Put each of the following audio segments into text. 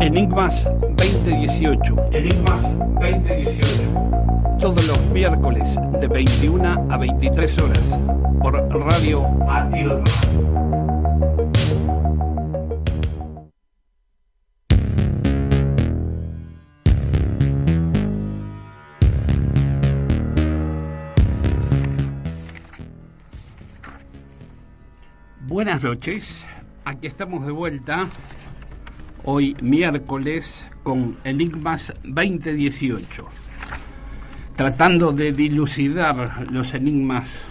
Enigmas 2018. Enigmas 2018. Todos los miércoles de 21 a 23 horas por Radio Atilra. Buenas noches, aquí estamos de vuelta, hoy miércoles con Enigmas 2018, tratando de dilucidar los enigmas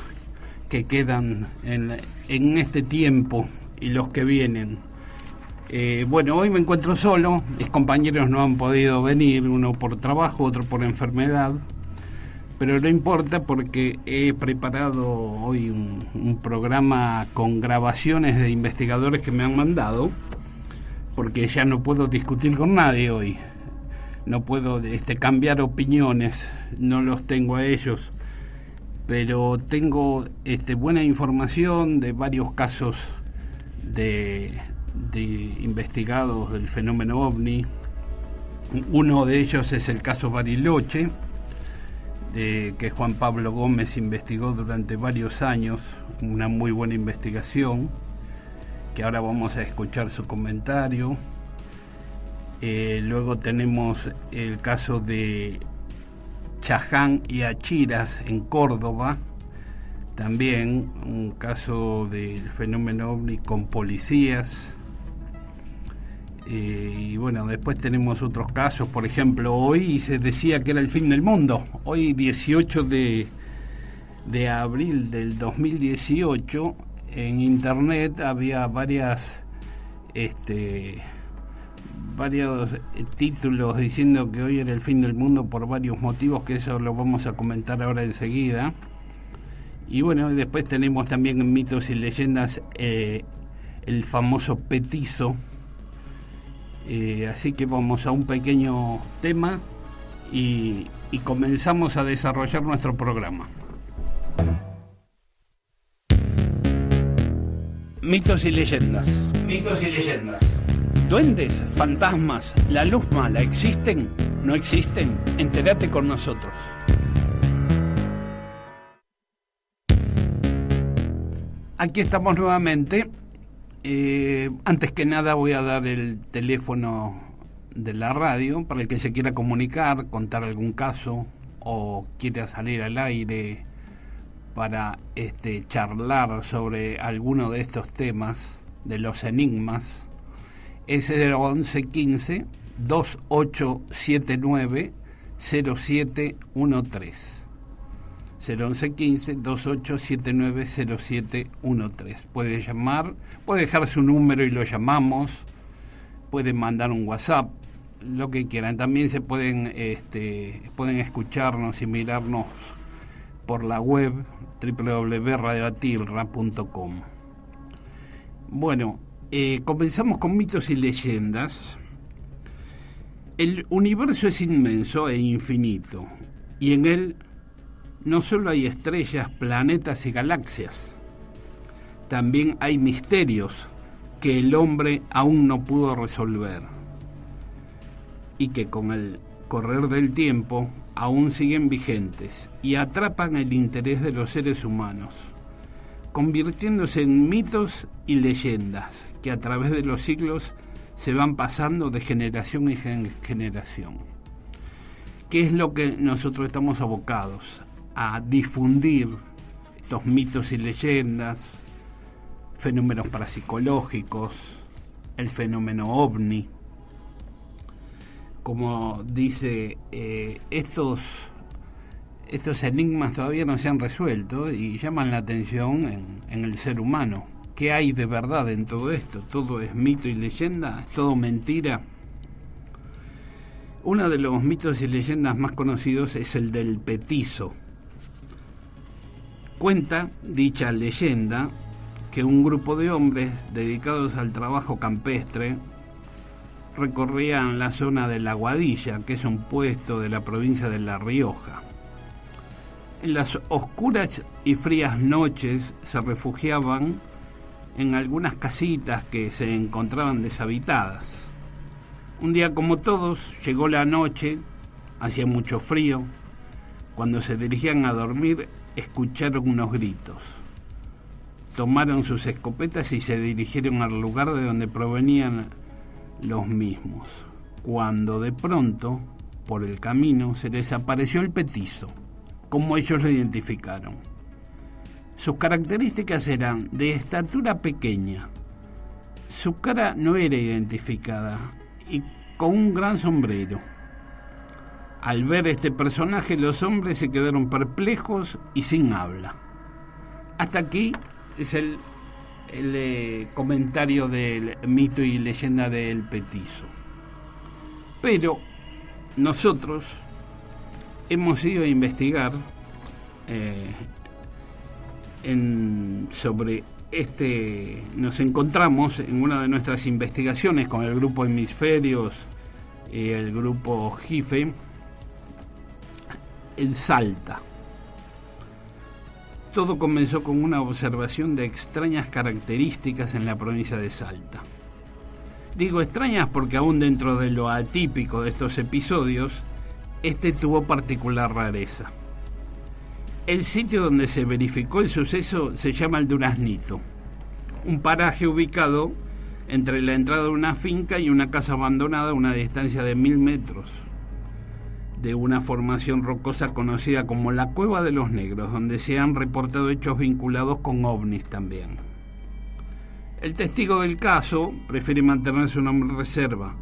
que quedan en este tiempo y los que vienen. Bueno, hoy me encuentro solo, mis compañeros no han podido venir, uno por trabajo, otro por enfermedad. Pero no importa porque he preparado hoy un programa con grabaciones de investigadores que me han mandado, porque ya no puedo discutir con nadie hoy. No puedo cambiar opiniones, no los tengo a ellos. Pero tengo buena información de varios casos de investigados del fenómeno OVNI. Uno de ellos es el caso Bariloche, que Juan Pablo Gómez investigó durante varios años, una muy buena investigación, que ahora vamos a escuchar su comentario. Luego tenemos el caso de Chaján y Achiras en Córdoba, también un caso del fenómeno OVNI con policías. Y bueno, después tenemos otros casos, por ejemplo, hoy se decía que era el fin del mundo. Hoy 18 de abril del 2018, en internet había varios títulos diciendo que hoy era el fin del mundo por varios motivos, que eso lo vamos a comentar ahora enseguida. Y bueno, después tenemos también en Mitos y Leyendas el famoso petizo. Así que vamos a un pequeño tema y comenzamos a desarrollar nuestro programa. Mitos y leyendas. Mitos y leyendas. ¿Duendes, fantasmas, la luz mala existen? ¿No existen? Entérate con nosotros. Aquí estamos nuevamente. Antes que nada voy a dar el teléfono de la radio para el que se quiera comunicar, contar algún caso o quiera salir al aire para charlar sobre alguno de estos temas de los enigmas. Es el 1115 2879 0713. 011-15-2879-0713. Puede llamar, puede dejar su número y lo llamamos, pueden mandar un WhatsApp, lo que quieran. También se pueden escucharnos y mirarnos por la web www.radioatilra.com. Bueno, comenzamos con mitos y leyendas. El universo es inmenso e infinito, y en él no solo hay estrellas, planetas y galaxias, también hay misterios que el hombre aún no pudo resolver y que con el correr del tiempo aún siguen vigentes y atrapan el interés de los seres humanos, convirtiéndose en mitos y leyendas que a través de los siglos se van pasando de generación en generación. ¿Qué es lo que nosotros estamos abocados? A difundir estos mitos y leyendas, fenómenos parapsicológicos, el fenómeno OVNI. Como dice, estos enigmas todavía no se han resuelto y llaman la atención en el ser humano. ¿Qué hay de verdad en todo esto? ¿Todo es mito y leyenda? ¿Es todo mentira? Uno de los mitos y leyendas más conocidos es el del petizo. Cuenta dicha leyenda que un grupo de hombres dedicados al trabajo campestre recorrían la zona de La Guadilla, que es un puesto de la provincia de La Rioja. En las oscuras y frías noches se refugiaban en algunas casitas que se encontraban deshabitadas. Un día como todos, llegó la noche, hacía mucho frío. Cuando se dirigían a dormir, escucharon unos gritos. Tomaron sus escopetas y se dirigieron al lugar de donde provenían los mismos. Cuando de pronto, por el camino, se les apareció el petizo, como ellos lo identificaron. Sus características eran de estatura pequeña. Su cara no era identificada y con un gran sombrero. Al ver este personaje, los hombres se quedaron perplejos y sin habla. Hasta aquí es el comentario del mito y leyenda del petizo. Pero nosotros hemos ido a investigar sobre nos encontramos en una de nuestras investigaciones con el grupo Hemisferios y el grupo JIFE en Salta. Todo comenzó con una observación de extrañas características en la provincia de Salta. Digo extrañas porque aún dentro de lo atípico de estos episodios, tuvo particular rareza. El sitio donde se verificó el suceso se llama El Duraznito, un paraje ubicado entre la entrada de una finca y una casa abandonada a una distancia de 1000 metros, de una formación rocosa conocida como la Cueva de los Negros, donde se han reportado hechos vinculados con ovnis también. El testigo del caso prefiere mantener su nombre en reserva,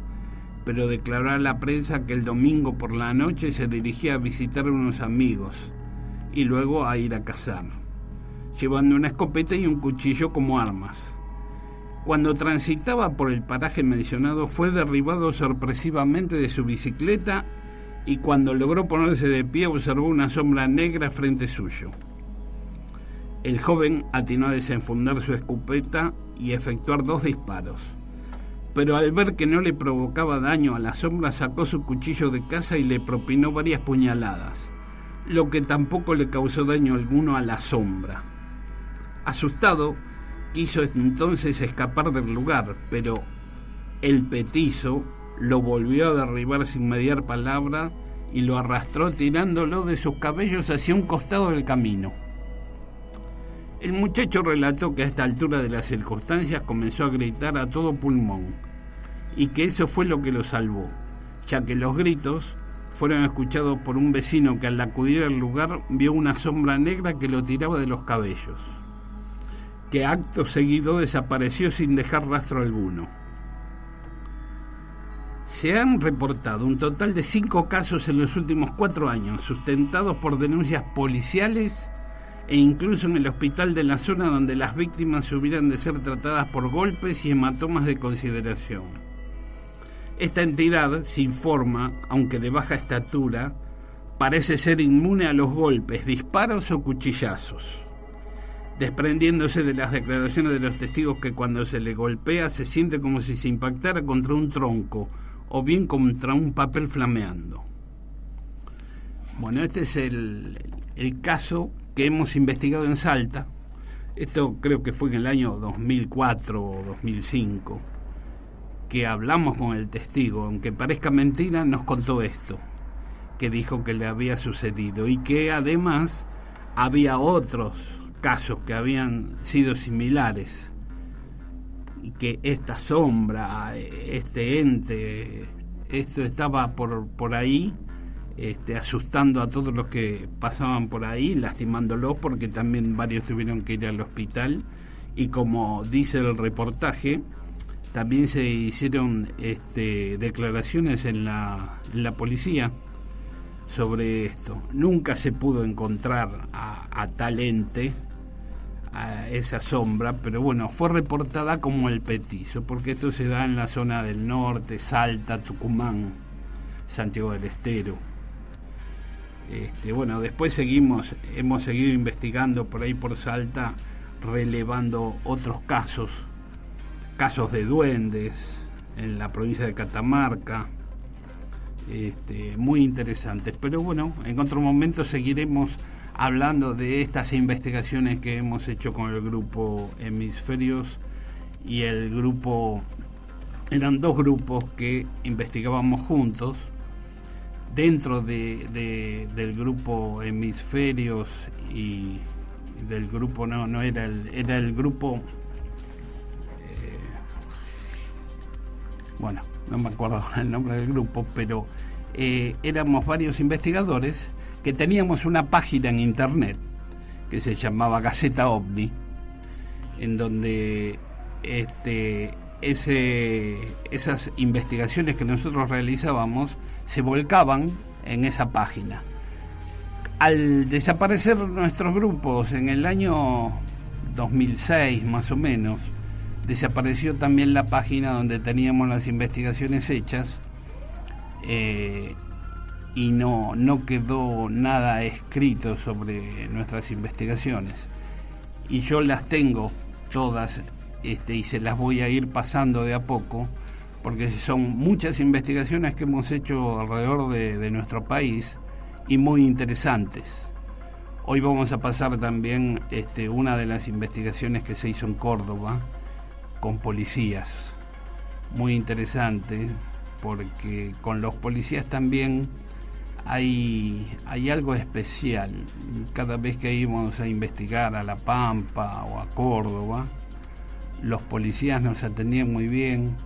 pero declaró a la prensa que el domingo por la noche se dirigía a visitar a unos amigos y luego a ir a cazar, llevando una escopeta y un cuchillo como armas. Cuando transitaba por el paraje mencionado fue derribado sorpresivamente de su bicicleta y cuando logró ponerse de pie observó una sombra negra frente suyo. El joven atinó a desenfundar su escopeta y efectuar 2 disparos, pero al ver que no le provocaba daño a la sombra sacó su cuchillo de caza y le propinó varias puñaladas, lo que tampoco le causó daño alguno a la sombra. Asustado, quiso entonces escapar del lugar, pero el petizo lo volvió a derribar sin mediar palabra y lo arrastró tirándolo de sus cabellos hacia un costado del camino. El muchacho relató que a esta altura de las circunstancias comenzó a gritar a todo pulmón y que eso fue lo que lo salvó, ya que los gritos fueron escuchados por un vecino que al acudir al lugar vio una sombra negra que lo tiraba de los cabellos, que acto seguido desapareció sin dejar rastro alguno. Se han reportado un total de 5 casos en los últimos 4 años, sustentados por denuncias policiales e incluso en el hospital de la zona donde las víctimas hubieran de ser tratadas por golpes y hematomas de consideración. Esta entidad, sin forma, aunque de baja estatura, parece ser inmune a los golpes, disparos o cuchillazos, desprendiéndose de las declaraciones de los testigos que cuando se le golpea se siente como si se impactara contra un tronco o bien contra un papel flameando. Bueno, este es el caso que hemos investigado en Salta. Esto creo que fue en el año 2004 o 2005 que hablamos con el testigo. Aunque parezca mentira, nos contó esto, que dijo que le había sucedido y que además había otros casos que habían sido similares y que esta sombra, este ente, esto estaba por ahí asustando a todos los que pasaban por ahí, lastimándolos, porque también varios tuvieron que ir al hospital. Y como dice el reportaje, también se hicieron declaraciones en la policía sobre esto. Nunca se pudo encontrar a tal ente, a esa sombra, pero bueno, fue reportada como el petizo, porque esto se da en la zona del norte, Salta, Tucumán, Santiago del Estero. Bueno, después hemos seguido investigando por ahí por Salta, relevando otros casos de duendes en la provincia de Catamarca, muy interesantes. Pero bueno, en otro momento seguiremos hablando de estas investigaciones que hemos hecho con el grupo Hemisferios y el grupo eran dos grupos que investigábamos juntos dentro del grupo Hemisferios, y del grupo no era el grupo, bueno, no me acuerdo el nombre del grupo, pero éramos varios investigadores que teníamos una página en internet que se llamaba Gaceta OVNI, en donde esas investigaciones que nosotros realizábamos se volcaban en esa página. Al desaparecer nuestros grupos en el año 2006 más o menos, desapareció también la página donde teníamos las investigaciones hechas, y no quedó nada escrito sobre nuestras investigaciones. Y yo las tengo todas, y se las voy a ir pasando de a poco, porque son muchas investigaciones que hemos hecho alrededor de nuestro país y muy interesantes. Hoy vamos a pasar también una de las investigaciones que se hizo en Córdoba con policías, muy interesante, porque con los policías también hay algo especial. Cada vez que íbamos a investigar a La Pampa o a Córdoba, los policías nos atendían muy bien,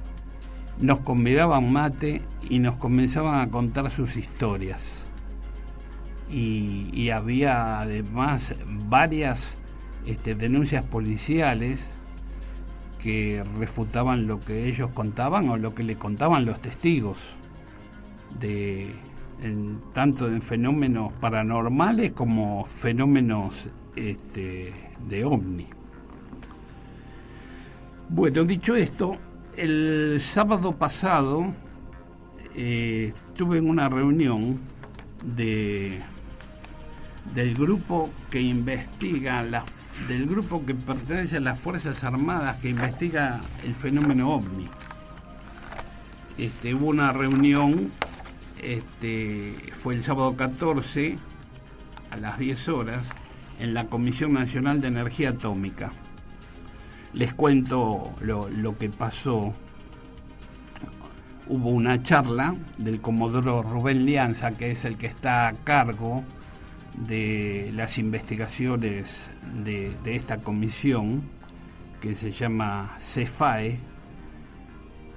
nos convidaban mate y nos comenzaban a contar sus historias. Y había además varias denuncias policiales que refutaban lo que ellos contaban o lo que le contaban los testigos, tanto en fenómenos paranormales como fenómenos de ovni. Bueno, dicho esto, el sábado pasado estuve en una reunión del grupo que investiga, del grupo que pertenece a las Fuerzas Armadas que investiga el fenómeno ovni. Hubo una reunión, fue el sábado 14 a las 10 horas en la Comisión Nacional de Energía Atómica. Les cuento lo que pasó. Hubo una charla del comodoro Rubén Lianza, que es el que está a cargo de las investigaciones de esta comisión, que se llama CEFAE,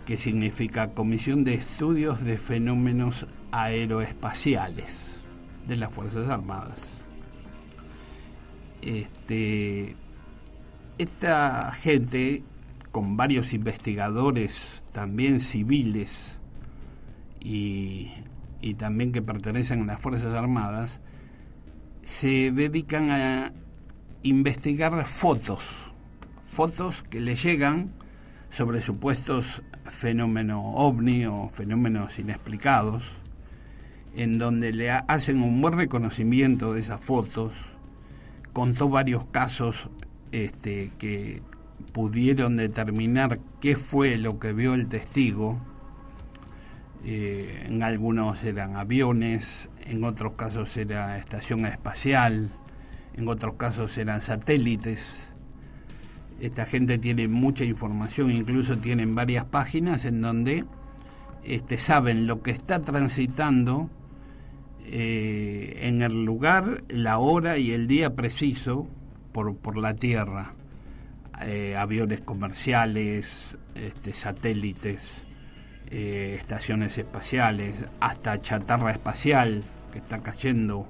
que significa Comisión de Estudios de Fenómenos Aeroespaciales de las Fuerzas Armadas. Esta gente, con varios investigadores también civiles y también que pertenecen a las Fuerzas Armadas, se dedican a investigar fotos que le llegan sobre supuestos fenómenos ovni o fenómenos inexplicados, en donde le hacen un buen reconocimiento de esas fotos. Contó varios casos que pudieron determinar qué fue lo que vio el testigo. En algunos eran aviones, en otros casos era estación espacial, en otros casos eran satélites. Esta gente tiene mucha información, incluso tienen varias páginas en donde saben lo que está transitando en el lugar, la hora y el día preciso por la Tierra. Aviones comerciales, satélites, estaciones espaciales, hasta chatarra espacial que está cayendo,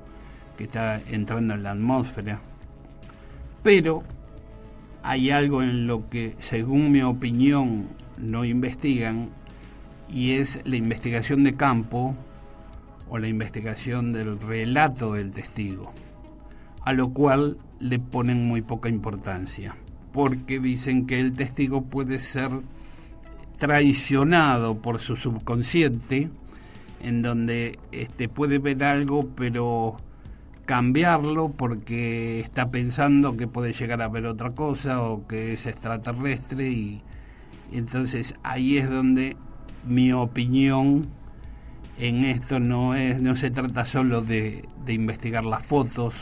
que está entrando en la atmósfera. Pero hay algo en lo que, según mi opinión, no investigan, y es la investigación de campo o la investigación del relato del testigo, a lo cual le ponen muy poca importancia, porque dicen que el testigo puede ser traicionado por su subconsciente, en donde puede ver algo pero cambiarlo porque está pensando que puede llegar a ver otra cosa o que es extraterrestre, y entonces ahí es donde mi opinión en esto no se trata solo de investigar las fotos,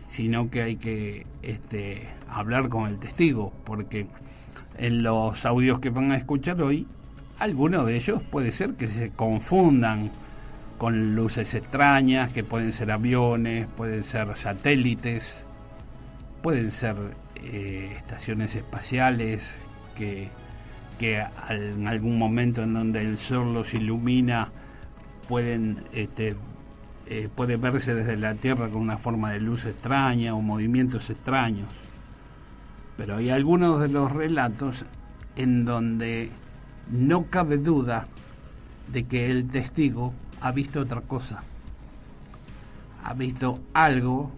sino que hay que hablar con el testigo, porque en los audios que van a escuchar hoy algunos de ellos puede ser que se confundan con luces extrañas, que pueden ser aviones, pueden ser satélites, pueden ser estaciones espaciales que en algún momento en donde el sol los ilumina puede verse desde la Tierra con una forma de luz extraña o movimientos extraños. Pero hay algunos de los relatos en donde no cabe duda de que el testigo ha visto otra cosa, ha visto algo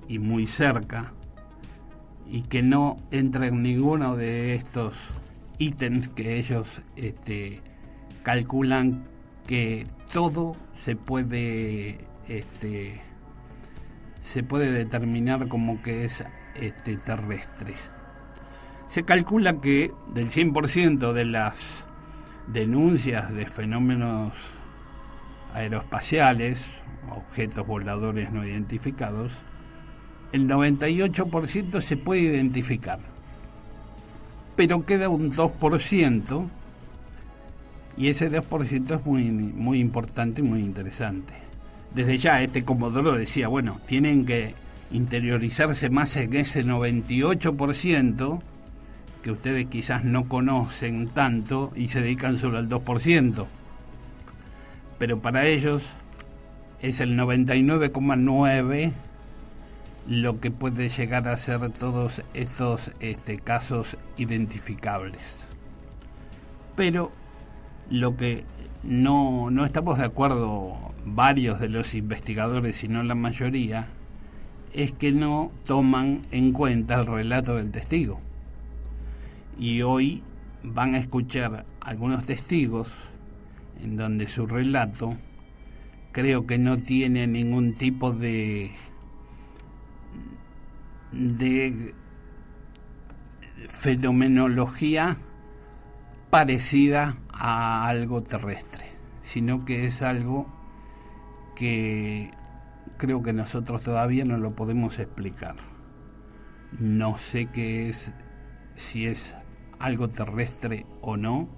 y muy cerca, y que no entra en ninguno de estos ítems que ellos calculan que todo se puede determinar como que es terrestre. Se calcula que del 100% de las denuncias de fenómenos aeroespaciales, objetos voladores no identificados, el 98% se puede identificar, pero queda un 2%, y ese 2% es muy importante y muy interesante. Desde ya Comodoro decía, bueno, tienen que interiorizarse más en ese 98% que ustedes quizás no conocen tanto y se dedican solo al 2%, pero para ellos es el 99,9% lo que puede llegar a ser todos estos casos identificables. Pero lo que no estamos de acuerdo varios de los investigadores, sino la mayoría, es que no toman en cuenta el relato del testigo. Y hoy van a escuchar algunos testigos en donde su relato creo que no tiene ningún tipo de fenomenología parecida a algo terrestre, sino que es algo que creo que nosotros todavía no lo podemos explicar. No sé qué es, si es algo terrestre o no,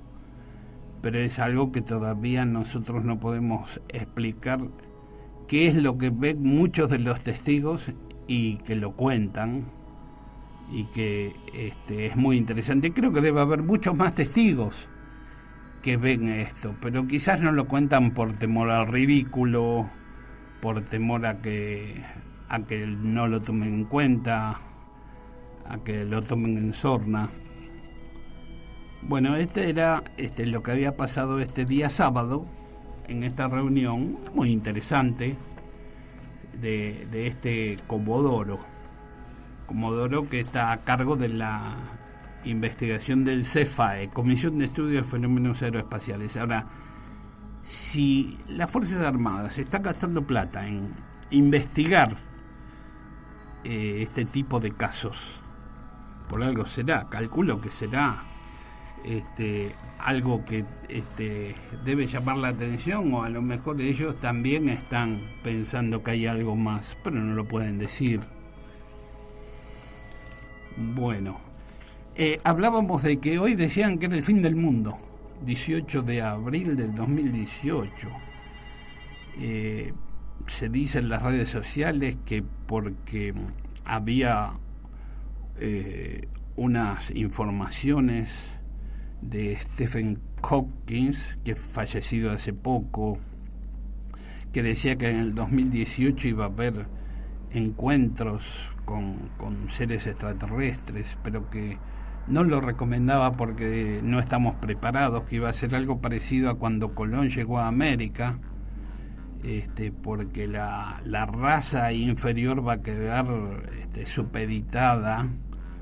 pero es algo que todavía nosotros no podemos explicar qué es lo que ven muchos de los testigos y que lo cuentan, y que es muy interesante. Creo que debe haber muchos más testigos que ven esto, pero quizás no lo cuentan por temor al ridículo, por temor a que no lo tomen en cuenta, a que lo tomen en sorna. Bueno, era lo que había pasado este día sábado en esta reunión muy interesante de Comodoro, que está a cargo de la investigación del CEFAE, Comisión de Estudios de Fenómenos Aeroespaciales. Ahora, si las Fuerzas Armadas están gastando plata en investigar este tipo de casos, por algo será, calculo que será algo que debe llamar la atención, o a lo mejor ellos también están pensando que hay algo más, pero no lo pueden decir. Bueno, hablábamos de que hoy decían que era el fin del mundo, 18 de abril del 2018. Se dice en las redes sociales que porque había unas informaciones de Stephen Hawking, que fallecido hace poco, que decía que en el 2018 iba a haber encuentros con seres extraterrestres, pero que no lo recomendaba porque no estamos preparados, que iba a ser algo parecido a cuando Colón llegó a América, porque la raza inferior va a quedar supeditada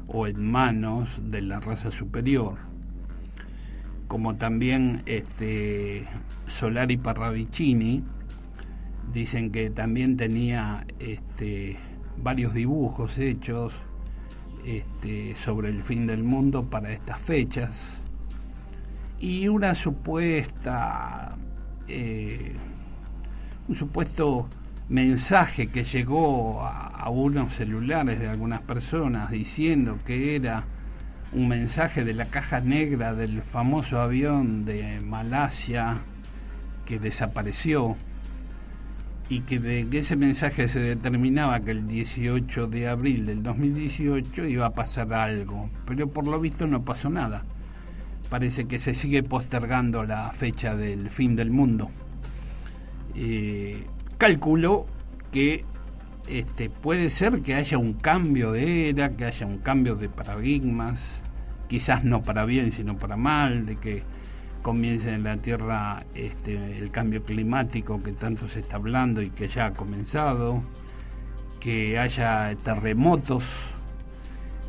o en manos de la raza superior. Como también Solari Parravicini dicen que también tenía varios dibujos hechos sobre el fin del mundo para estas fechas, y una supuesta un supuesto mensaje que llegó a unos celulares de algunas personas diciendo que era un mensaje de la caja negra del famoso avión de Malasia que desapareció, y que de ese mensaje se determinaba que el 18 de abril del 2018 iba a pasar algo, pero por lo visto no pasó nada. Parece que se sigue postergando la fecha del fin del mundo. Calculo que puede ser que haya un cambio de era, que haya un cambio de paradigmas, quizás no para bien sino para mal, de que comience en la Tierra el cambio climático que tanto se está hablando y que ya ha comenzado, que haya terremotos,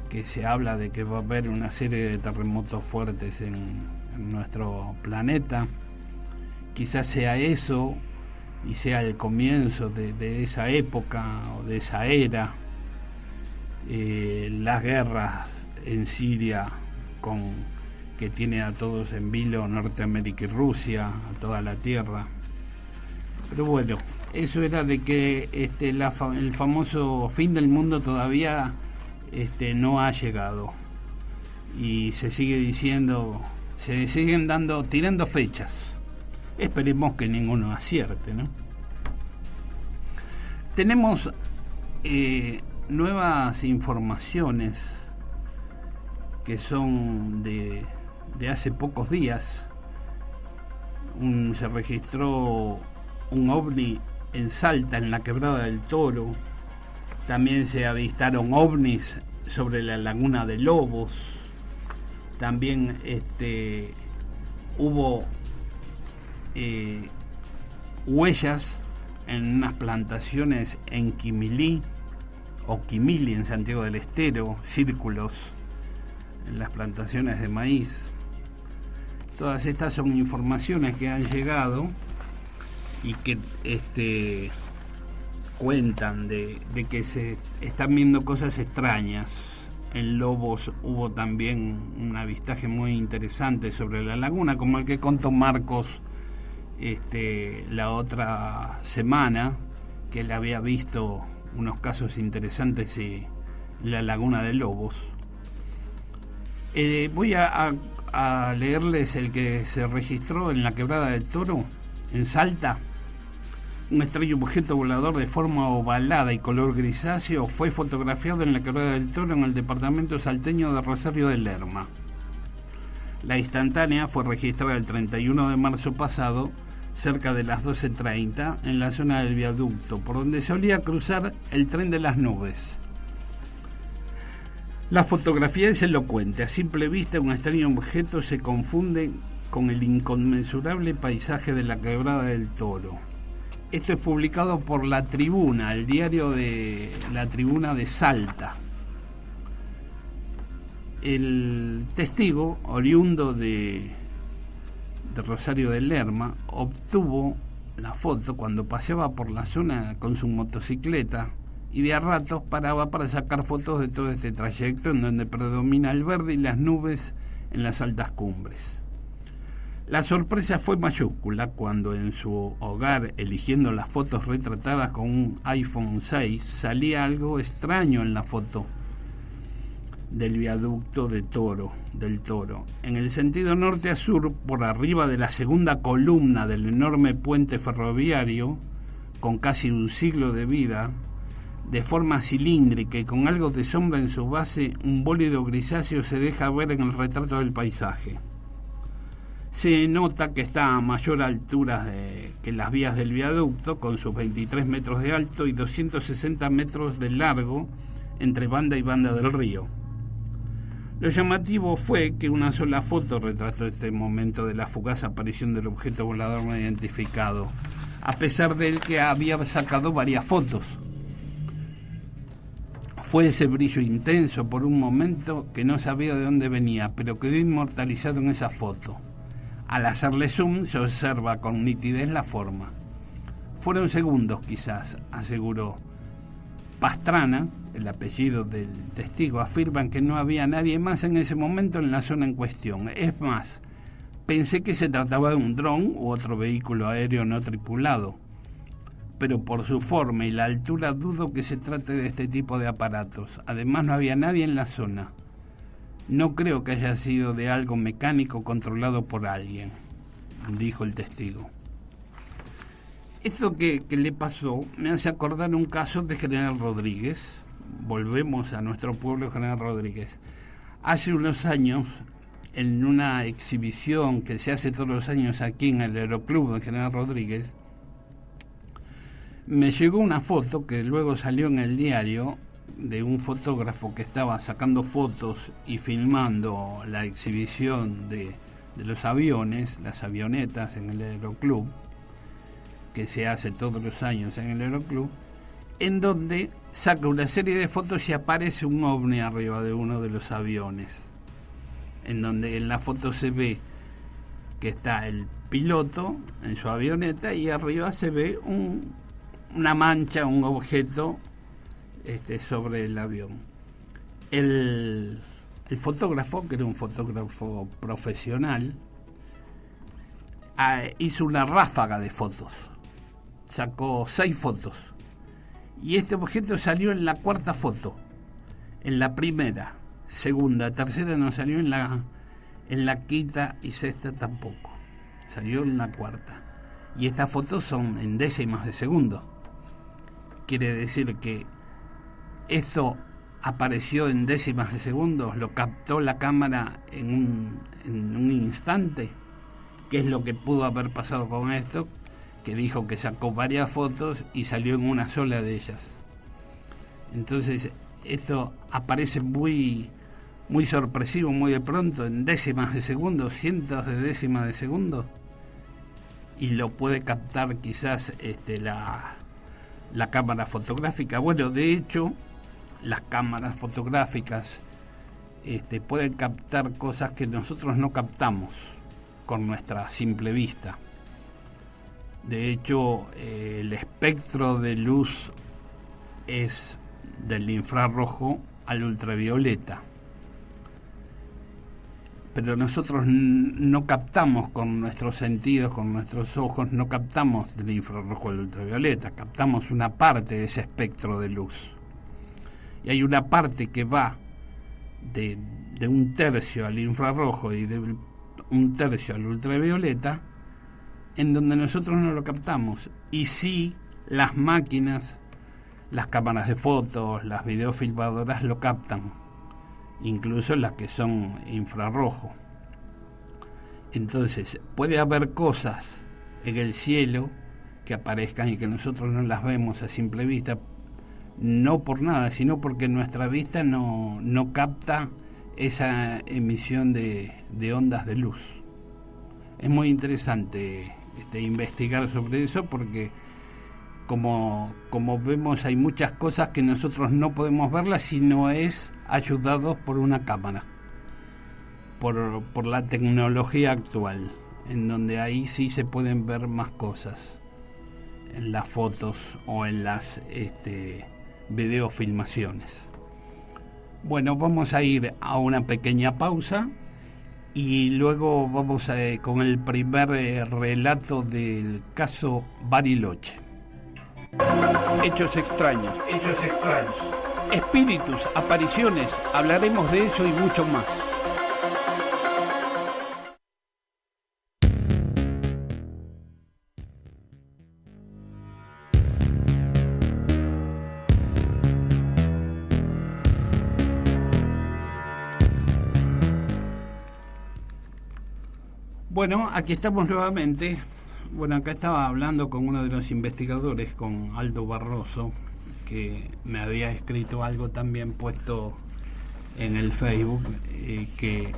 que se habla de que va a haber una serie de terremotos fuertes en nuestro planeta. Quizás sea eso y sea el comienzo de esa época o de esa era. Las guerras en Siria que tiene a todos en vilo, Norteamérica y Rusia, a toda la Tierra. Pero bueno, eso era de que el famoso fin del mundo todavía no ha llegado. Y se sigue diciendo, se siguen tirando fechas. Esperemos que ninguno acierte, ¿no? Tenemos nuevas informaciones que son de hace pocos días. Se registró un ovni en Salta, en la Quebrada del Toro. También se avistaron ovnis sobre la laguna de Lobos. También hubo huellas en unas plantaciones en Quimilí o Quimili en Santiago del Estero, círculos en las plantaciones de maíz. Todas estas son informaciones que han llegado y que cuentan de que se están viendo cosas extrañas. En Lobos hubo también un avistaje muy interesante sobre la laguna, como el que contó Marcos la otra semana, que él había visto unos casos interesantes en la laguna de Lobos. Voy a leerles el que se registró en la Quebrada del Toro, en Salta. Un extraño objeto volador de forma ovalada y color grisáceo fue fotografiado en la Quebrada del Toro, en el departamento salteño de Rosario de Lerma. La instantánea fue registrada el 31 de marzo pasado, cerca de las 12:30, en la zona del viaducto, por donde solía cruzar el tren de las nubes. La fotografía es elocuente. A simple vista, un extraño objeto se confunde con el inconmensurable paisaje de la Quebrada del Toro. Esto es publicado por La Tribuna, el diario de La Tribuna de Salta. El testigo, oriundo de Rosario de Lerma, obtuvo la foto cuando paseaba por la zona con su motocicleta y de a ratos paraba para sacar fotos de todo este trayecto en donde predomina el verde y las nubes en las altas cumbres. La sorpresa fue mayúscula cuando en su hogar, eligiendo las fotos retratadas con un iPhone 6, salía algo extraño en la foto del viaducto del Toro. En el sentido norte a sur, por arriba de la segunda columna del enorme puente ferroviario, con casi un siglo de vida, de forma cilíndrica y con algo de sombra en su base, un bólido grisáceo se deja ver en el retrato del paisaje. Se nota que está a mayor altura que las vías del viaducto, con sus 23 metros de alto y 260 metros de largo entre banda y banda del río. Lo llamativo fue que una sola foto retrató este momento de la fugaz aparición del objeto volador no identificado, a pesar de que había sacado varias fotos. Fue ese brillo intenso por un momento que no sabía de dónde venía, pero quedó inmortalizado en esa foto. Al hacerle zoom se observa con nitidez la forma. Fueron segundos quizás, aseguró. Pastrana, el apellido del testigo, afirman que no había nadie más en ese momento en la zona en cuestión. Es más, pensé que se trataba de un dron u otro vehículo aéreo no tripulado, pero por su forma y la altura dudo que se trate de este tipo de aparatos. Además, no había nadie en la zona. No creo que haya sido de algo mecánico controlado por alguien, dijo el testigo. Esto que le pasó me hace acordar un caso de General Rodríguez. Volvemos a nuestro pueblo General Rodríguez. Hace unos años, en una exhibición que se hace todos los años aquí en el Aeroclub de General Rodríguez, me llegó una foto que luego salió en el diario de un fotógrafo que estaba sacando fotos y filmando la exhibición de los aviones, las avionetas en el Aeroclub, que se hace todos los años en el Aeroclub, en donde saca una serie de fotos y aparece un ovni arriba de uno de los aviones, en donde en la foto se ve que está el piloto en su avioneta y arriba se ve una mancha, un objeto sobre el avión. El fotógrafo, que era un fotógrafo profesional, hizo una ráfaga de fotos, sacó 6 fotos, y este objeto salió en la 4ª foto, en la primera, segunda, tercera no salió, en la 5ª y 6ª tampoco, salió en la 4ª, y estas fotos son en décimas de segundo. Quiere decir que esto apareció en décimas de segundos, lo captó la cámara en un instante. ¿Qué es lo que pudo haber pasado con esto? Que dijo que sacó varias fotos y salió en una sola de ellas. Entonces esto aparece muy, muy sorpresivo, muy de pronto, en décimas de segundo, cientos de décimas de segundo, y lo puede captar quizás la cámara fotográfica. Bueno, de hecho, las cámaras fotográficas pueden captar cosas que nosotros no captamos con nuestra simple vista. De hecho, el espectro de luz es del infrarrojo al ultravioleta, pero nosotros no captamos con nuestros sentidos, con nuestros ojos, no captamos del infrarrojo al ultravioleta, captamos una parte de ese espectro de luz. Y hay una parte que va de 1/3 al infrarrojo y de 1/3 al ultravioleta, en donde nosotros no lo captamos. Y sí, las máquinas, las cámaras de fotos, las videofilmadoras lo captan, incluso las que son infrarrojo. Entonces, puede haber cosas en el cielo que aparezcan y que nosotros no las vemos a simple vista, no por nada, sino porque nuestra vista no capta esa emisión de ondas de luz. Es muy interesante investigar sobre eso, porque como vemos, hay muchas cosas que nosotros no podemos verlas si no es ayudados por una cámara, por la tecnología actual, en donde ahí sí se pueden ver más cosas en las fotos o en las videofilmaciones. Bueno, vamos a ir a una pequeña pausa y luego vamos con el primer relato del caso Bariloche. Hechos extraños, espíritus, apariciones, hablaremos de eso y mucho más. Bueno, aquí estamos nuevamente. Bueno, acá estaba hablando con uno de los investigadores, con Aldo Barroso, que me había escrito algo también puesto en el Facebook, que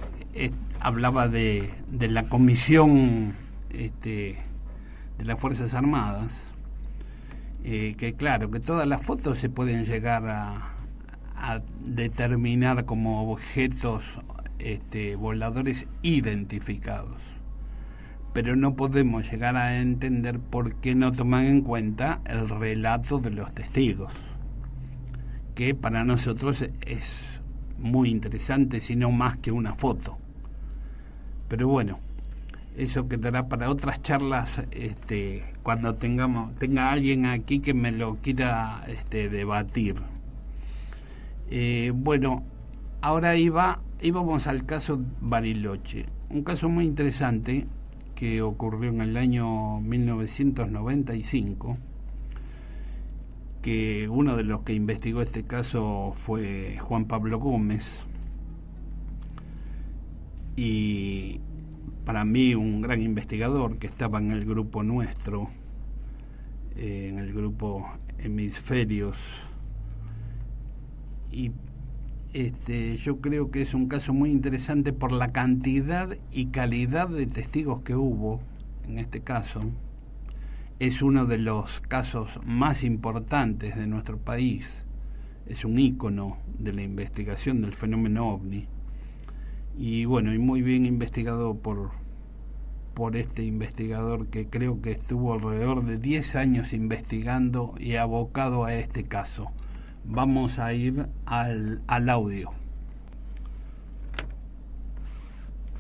hablaba de la comisión de las Fuerzas Armadas, que claro, que todas las fotos se pueden llegar a determinar como objetos voladores identificados, pero no podemos llegar a entender por qué no toman en cuenta el relato de los testigos, que para nosotros es muy interesante, si no más que una foto. Pero bueno, eso quedará para otras charlas, cuando tenga alguien aquí que me lo quiera debatir. Bueno, Ahora íbamos al caso Bariloche, un caso muy interesante que ocurrió en el año 1995, que uno de los que investigó este caso fue Juan Pablo Gómez, y para mí un gran investigador que estaba en el grupo nuestro, en el grupo Hemisferios, y yo creo que es un caso muy interesante por la cantidad y calidad de testigos que hubo en este caso. Es uno de los casos más importantes de nuestro país, es un ícono de la investigación del fenómeno OVNI, y bueno, y muy bien investigado por este investigador que creo que estuvo alrededor de 10 años investigando y abocado a este caso. Vamos a ir al audio.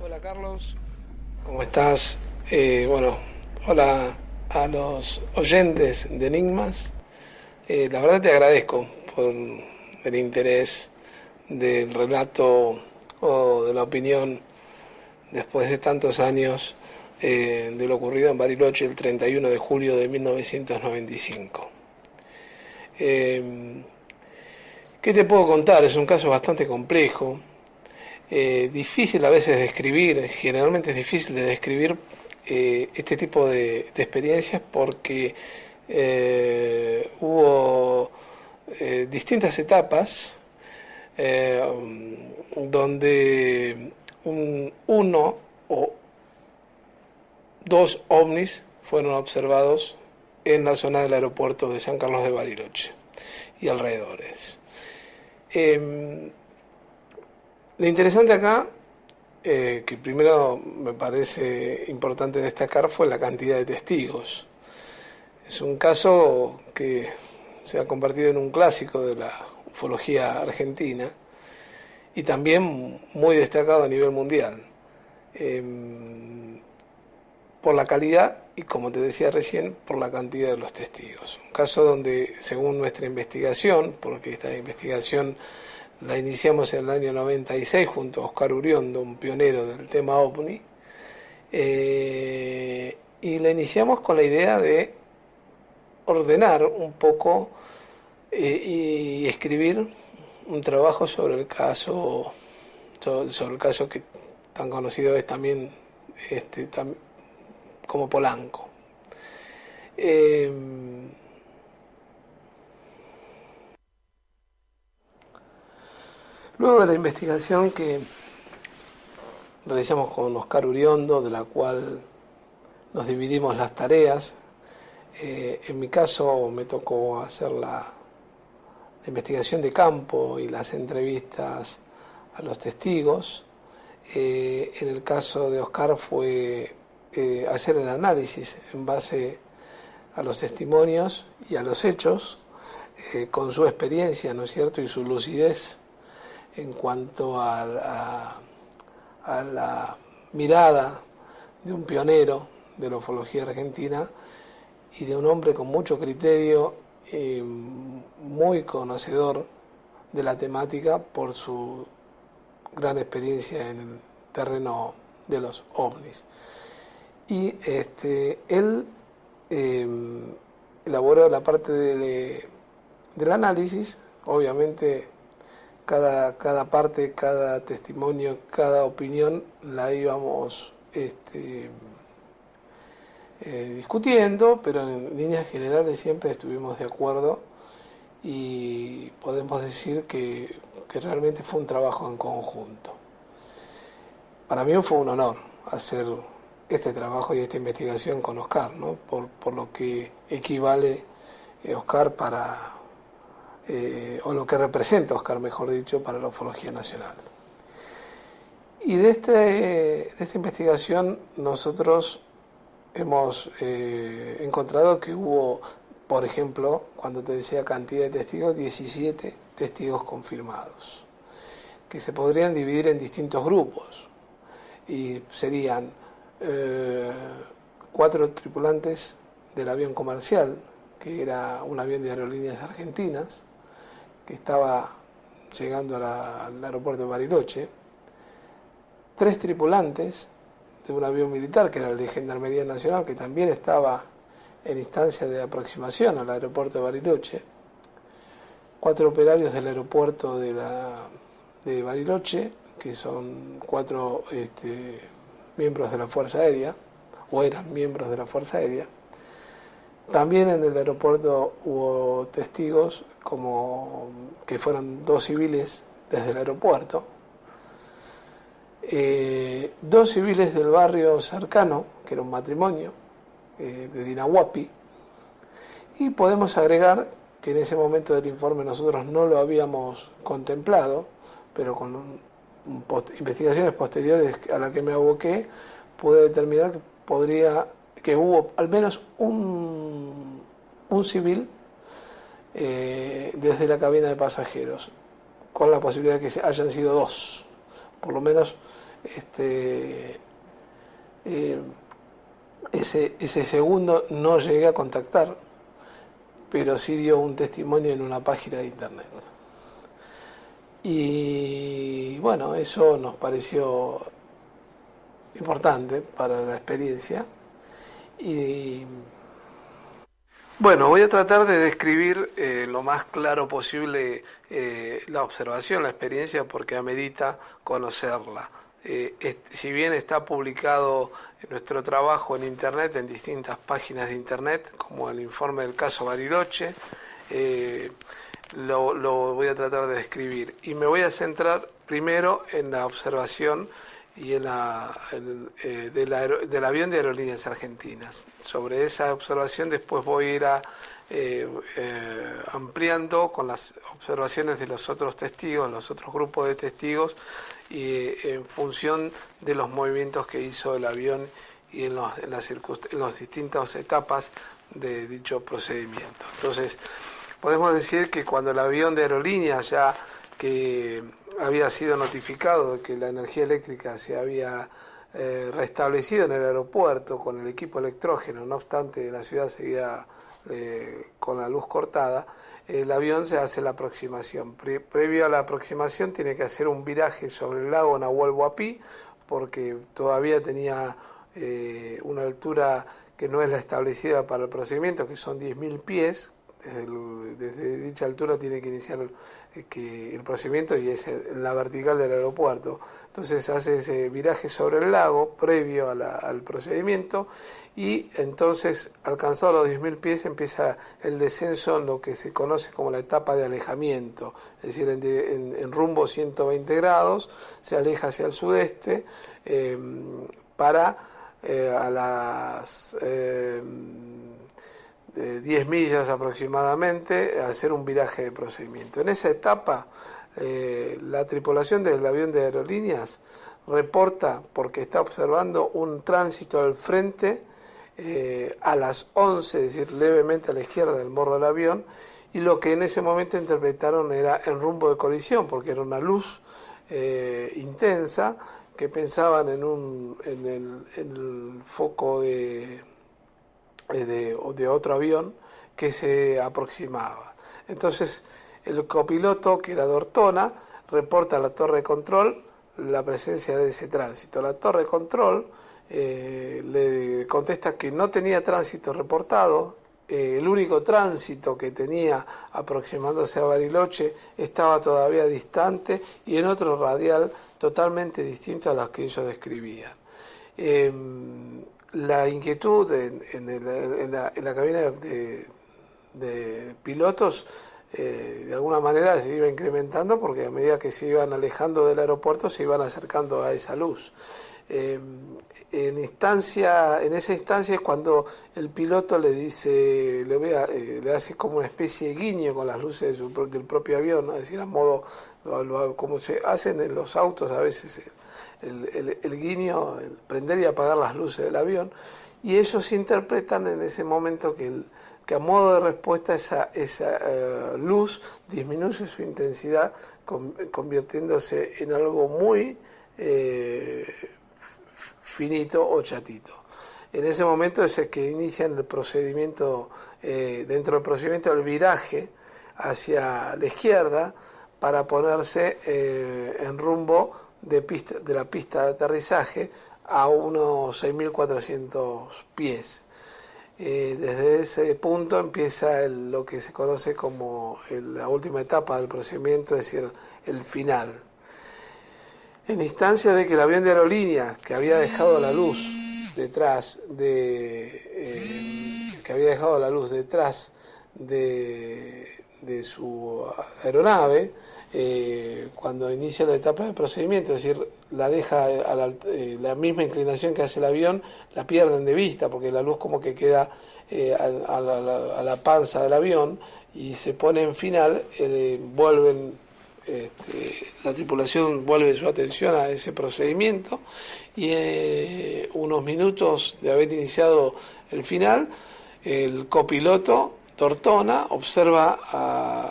Hola Carlos, ¿cómo estás? Bueno, hola a los oyentes de Enigmas. La verdad te agradezco por el interés del relato o de la opinión después de tantos años de lo ocurrido en Bariloche el 31 de julio de 1995. ¿Qué te puedo contar? Es un caso bastante complejo, difícil a veces de describir, generalmente es difícil de describir este tipo de experiencias porque hubo distintas etapas donde uno o dos ovnis fueron observados en la zona del aeropuerto de San Carlos de Bariloche y alrededores. Lo interesante acá, que primero me parece importante destacar, fue la cantidad de testigos. Es un caso que se ha convertido en un clásico de la ufología argentina y también muy destacado a nivel mundial, por la calidad y, como te decía recién, por la cantidad de los testigos. Un caso donde, según nuestra investigación, porque esta investigación la iniciamos en el año 96 junto a Oscar Uriondo, un pionero del tema OVNI, y la iniciamos con la idea de ordenar un poco y escribir un trabajo sobre el caso que tan conocido es también como Polanco. Luego de la investigación que realizamos con Oscar Uriondo, de la cual nos dividimos las tareas, en mi caso me tocó hacer la investigación de campo y las entrevistas a los testigos. En el caso de Oscar fue hacer el análisis en base a los testimonios y a los hechos, con su experiencia, ¿no es cierto?, y su lucidez en cuanto a la mirada de un pionero de la ufología argentina y de un hombre con mucho criterio y muy conocedor de la temática por su gran experiencia en el terreno de los ovnis. Y él elaboró la parte del análisis. Obviamente cada parte, cada testimonio, cada opinión la íbamos discutiendo, pero en líneas generales siempre estuvimos de acuerdo y podemos decir que realmente fue un trabajo en conjunto. Para mí fue un honor hacer este trabajo y esta investigación con Oscar, ¿no? Por lo que equivale Oscar o lo que representa Oscar, mejor dicho, para la ufología nacional. Y de esta investigación nosotros hemos encontrado que hubo, por ejemplo, cuando te decía cantidad de testigos, 17 testigos confirmados, que se podrían dividir en distintos grupos, y serían 4 tripulantes del avión comercial, que era un avión de Aerolíneas Argentinas, que estaba llegando al aeropuerto de Bariloche, 3 tripulantes de un avión militar, que era el de Gendarmería Nacional, que también estaba en instancia de aproximación al aeropuerto de Bariloche, 4 operarios del aeropuerto de Bariloche, que son 4 miembros de la Fuerza Aérea, o eran miembros de la Fuerza Aérea. También en el aeropuerto hubo testigos, como que fueron 2 civiles desde el aeropuerto, 2 civiles del barrio cercano, que era un matrimonio, de Dinahuapi, y podemos agregar que en ese momento del informe nosotros no lo habíamos contemplado, pero con investigaciones posteriores a las que me aboqué, pude determinar que hubo al menos un civil desde la cabina de pasajeros, con la posibilidad de que hayan sido 2, por lo menos ese segundo no llegué a contactar, pero sí dio un testimonio en una página de internet. Y bueno, eso nos pareció importante para la experiencia. Y bueno, voy a tratar de describir lo más claro posible la observación, la experiencia, porque amerita conocerla. Si bien está publicado nuestro trabajo en internet, en distintas páginas de internet, como el informe del caso Bariloche, lo voy a tratar de describir. Y me voy a centrar primero en la observación y del avión de Aerolíneas Argentinas. Sobre esa observación después voy a ir ampliando con las observaciones de los otros testigos, los otros grupos de testigos, y en función de los movimientos que hizo el avión y en las distintas etapas de dicho procedimiento. Entonces, podemos decir que cuando el avión de Aerolíneas, ya que había sido notificado de que la energía eléctrica se había restablecido en el aeropuerto con el equipo electrógeno, no obstante la ciudad seguía con la luz cortada, el avión se hace la aproximación. Previo a la aproximación tiene que hacer un viraje sobre el lago Nahuel Huapi, porque todavía tenía una altura que no es la establecida para el procedimiento, que son 10.000 pies. Desde dicha altura tiene que iniciar el procedimiento, y es en la vertical del aeropuerto. Entonces hace ese viraje sobre el lago previo al procedimiento, y entonces, alcanzado los 10.000 pies, empieza el descenso en lo que se conoce como la etapa de alejamiento, es decir, en rumbo 120 grados, se aleja hacia el sudeste para a las 10 millas aproximadamente, hacer un viraje de procedimiento. En esa etapa, la tripulación del avión de Aerolíneas reporta, porque está observando un tránsito al frente a las 11, es decir, levemente a la izquierda del morro del avión, y lo que en ese momento interpretaron era en rumbo de colisión, porque era una luz intensa, que pensaban en el foco de otro avión que se aproximaba. Entonces el copiloto, que era Dortona, reporta a la torre de control la presencia de ese tránsito. La torre de control le contesta que no tenía tránsito reportado. El único tránsito que tenía aproximándose a Bariloche estaba todavía distante y en otro radial totalmente distinto a los que ellos describían. La inquietud en la cabina de pilotos de alguna manera se iba incrementando, porque a medida que se iban alejando del aeropuerto se iban acercando a esa luz. En esa instancia es cuando el piloto le dice, le hace como una especie de guiño con las luces del propio avión, ¿no? Es decir, a modo, como se hacen en los autos a veces, el guiño, el prender y apagar las luces del avión, y ellos interpretan en ese momento que a modo de respuesta esa luz disminuye su intensidad, convirtiéndose en algo muy finito o chatito. En ese momento es el que inician el procedimiento, dentro del procedimiento, el viraje hacia la izquierda, para ponerse en rumbo de la pista de aterrizaje a unos 6.400 pies. Desde ese punto empieza lo que se conoce como la última etapa del procedimiento, es decir, el final. En instancia de que el avión de aerolínea, que había dejado la luz detrás de su aeronave, cuando inicia la etapa de procedimiento, es decir, la deja a la misma inclinación que hace el avión, la pierden de vista porque la luz como que queda a la panza del avión y se pone en final, la tripulación vuelve su atención a ese procedimiento y unos minutos de haber iniciado el final, el copiloto Tortona observa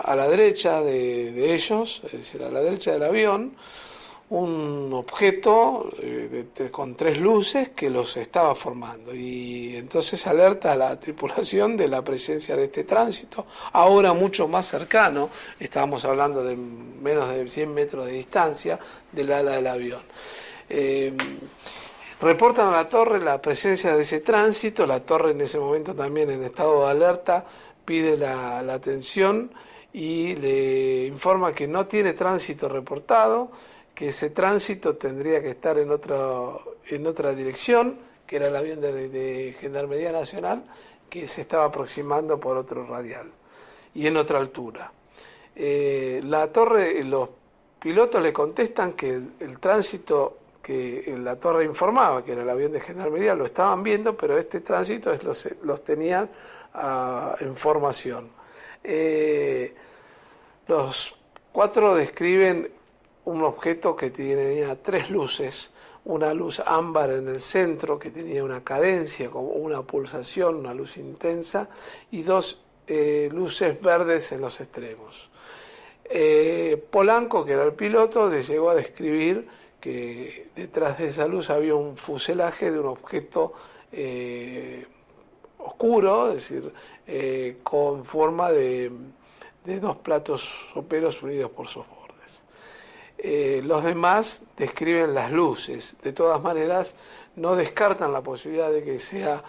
a la derecha de ellos, es decir, a la derecha del avión, un objeto con 3 luces que los estaba formando, y entonces alerta a la tripulación de la presencia de este tránsito, ahora mucho más cercano, estábamos hablando de menos de 100 metros de distancia del ala del avión. Reportan a la torre la presencia de ese tránsito, la torre en ese momento también en estado de alerta, pide la atención y le informa que no tiene tránsito reportado, que ese tránsito tendría que estar en otra dirección, que era el avión de Gendarmería Nacional, que se estaba aproximando por otro radial y en otra altura. La torre, los pilotos le contestan que el tránsito que la torre informaba, que era el avión de Gendarmería, lo estaban viendo, pero este tránsito los tenían en formación. Los 4 describen un objeto que tenía 3 luces, una luz ámbar en el centro que tenía una cadencia, como una pulsación, una luz intensa, y 2 luces verdes en los extremos. Polanco, que era el piloto, le llegó a describir que detrás de esa luz había un fuselaje de un objeto oscuro, es decir, con forma de 2 platos soperos unidos por sus bordes. Los demás describen las luces. De todas maneras, no descartan la posibilidad de que sea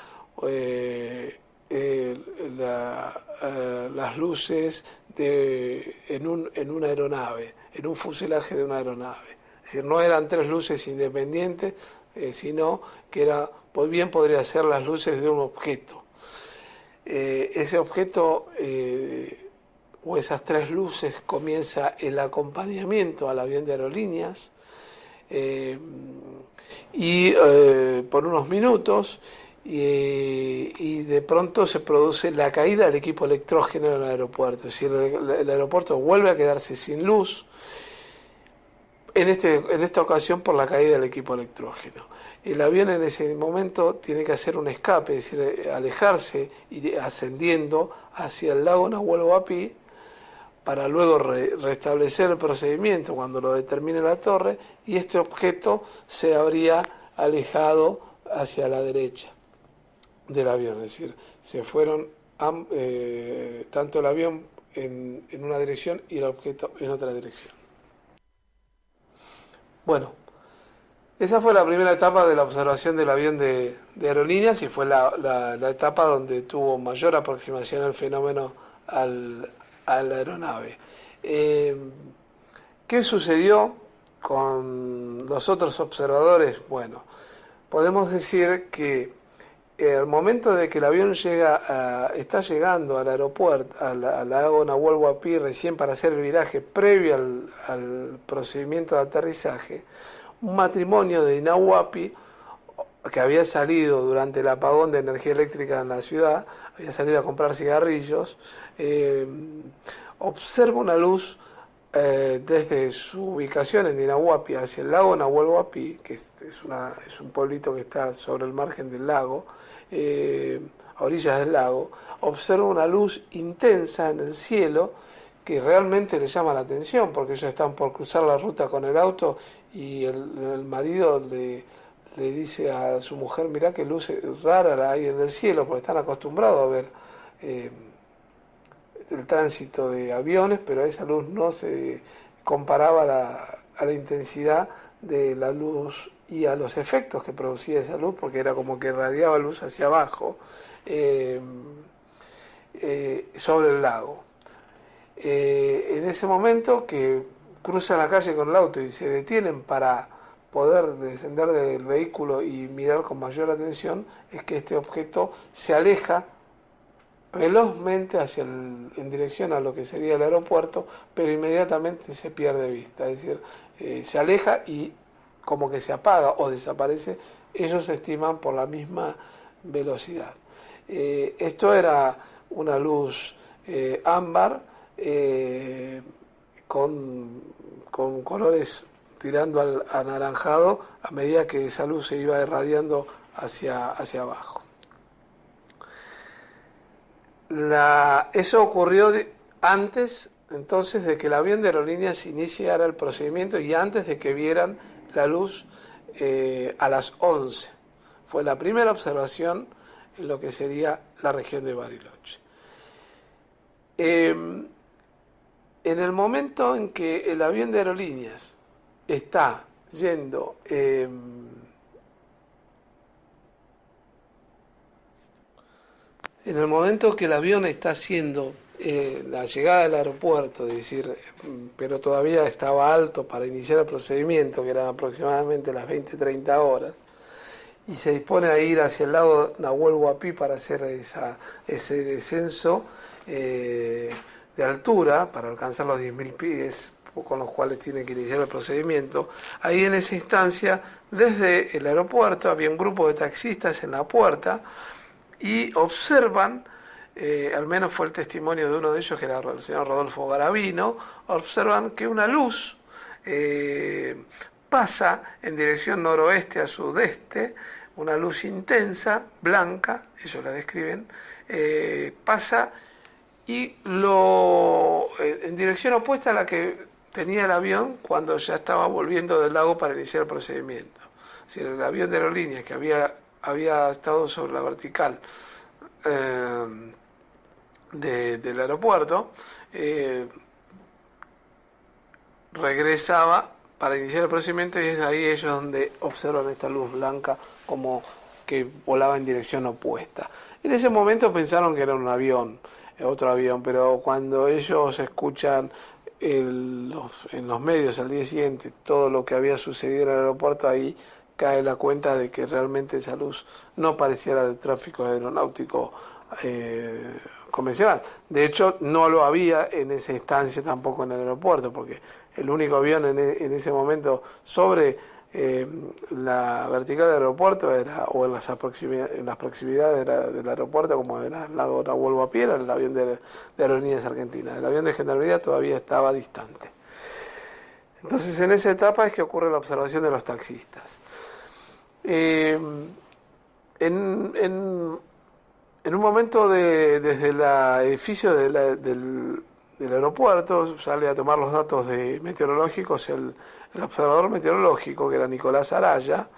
las luces en una aeronave, en un fuselaje de una aeronave. Es decir, no eran 3 luces independientes, sino que bien podría ser las luces de un objeto. Ese objeto o esas 3 luces comienza el acompañamiento al avión de aerolíneas por unos minutos y de pronto se produce la caída del equipo electrógeno en el aeropuerto, es decir, el aeropuerto vuelve a quedarse sin luz, en esta ocasión por la caída del equipo electrógeno. El avión en ese momento tiene que hacer un escape, es decir, alejarse y ascendiendo hacia el lago Nahuel Huapi para luego restablecer el procedimiento cuando lo determine la torre, y este objeto se habría alejado hacia la derecha del avión, es decir, se fueron tanto el avión en una dirección y el objeto en otra dirección. Bueno, esa fue la primera etapa de la observación del avión de aerolíneas y fue la etapa donde tuvo mayor aproximación al fenómeno a la aeronave. ¿Qué sucedió con los otros observadores? Bueno, podemos decir que al momento de que el avión está llegando al aeropuerto, al lago Nahuel Huapi, recién para hacer el viraje previo al procedimiento de aterrizaje, un matrimonio de Inahuapi, que había salido durante el apagón de energía eléctrica en la ciudad, había salido a comprar cigarrillos, observa una luz desde su ubicación en Inahuapi hacia el lago Nahuel Huapi, que es un pueblito que está sobre el margen del lago, a orillas del lago, observa una luz intensa en el cielo que realmente le llama la atención, porque ellos están por cruzar la ruta con el auto y el marido le dice a su mujer: mirá qué luz rara hay en el cielo, porque están acostumbrados a ver el tránsito de aviones, pero esa luz no se comparaba a la intensidad de la luz y a los efectos que producía esa luz, porque era como que irradiaba luz hacia abajo sobre el lago. En ese momento que cruzan la calle con el auto y se detienen para poder descender del vehículo y mirar con mayor atención, es que este objeto se aleja velozmente en dirección a lo que sería el aeropuerto, pero inmediatamente se pierde vista, es decir, se aleja y como que se apaga o desaparece, ellos estiman por la misma velocidad. Esto era una luz ámbar con colores tirando al anaranjado a medida que esa luz se iba irradiando hacia abajo. Eso ocurrió antes entonces de que el avión de aerolíneas iniciara el procedimiento y antes de que vieran la luz a las 11. Fue la primera observación en lo que sería la región de Bariloche. En el momento en que el avión de aerolíneas está yendo en el momento que el avión está haciendo la llegada al aeropuerto, es decir, pero todavía estaba alto para iniciar el procedimiento, que eran aproximadamente las 20-30 horas, y se dispone a ir hacia el lago Nahuel Huapi para hacer ese descenso de altura, para alcanzar los 10.000 pies, con los cuales tiene que iniciar el procedimiento. Ahí en esa instancia, desde el aeropuerto, había un grupo de taxistas en la puerta, y observan, al menos fue el testimonio de uno de ellos, que era el señor Rodolfo Garavino, observan que una luz pasa en dirección noroeste a sudeste, una luz intensa, blanca, ellos la describen, pasa y en dirección opuesta a la que tenía el avión cuando ya estaba volviendo del lago para iniciar el procedimiento. Es decir, el avión de aerolíneas que había estado sobre la vertical del aeropuerto, regresaba para iniciar el procedimiento y es de ahí ellos donde observan esta luz blanca como que volaba en dirección opuesta. En ese momento pensaron que era un avión, otro avión, pero cuando ellos escuchan en los medios al día siguiente todo lo que había sucedido en el aeropuerto, ahí cae la cuenta de que realmente esa luz no pareciera de tráfico aeronáutico convencional. De hecho, no lo había en esa instancia tampoco en el aeropuerto, porque el único avión en ese momento sobre la vertical del aeropuerto o en las proximidades del aeropuerto, como era el lago Nahuel Huapi, era el avión de Aerolíneas Argentinas. El avión de Gendarmería todavía estaba distante. Entonces, en esa etapa es que ocurre la observación de los taxistas. En un momento desde el edificio del aeropuerto sale a tomar los datos meteorológicos el observador meteorológico, que era Nicolás Araya,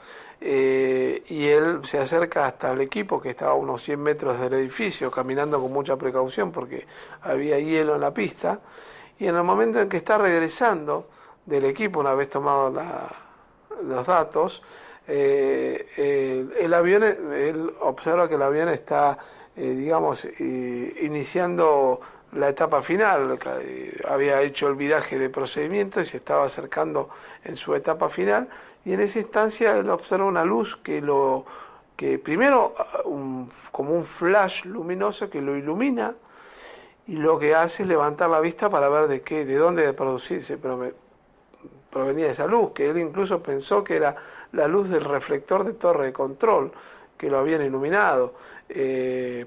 y él se acerca hasta el equipo que estaba a unos 100 metros del edificio, caminando con mucha precaución porque había hielo en la pista, y en el momento en que está regresando del equipo, una vez tomados los datos, el avión, él observa que el avión está, iniciando la etapa final, había hecho el viraje de procedimiento y se estaba acercando en su etapa final, y en esa instancia él observa una luz que primero como un flash luminoso que lo ilumina, y lo que hace es levantar la vista para ver de dónde producirse, provenía esa luz, que él incluso pensó que era la luz del reflector de torre de control, que lo habían iluminado,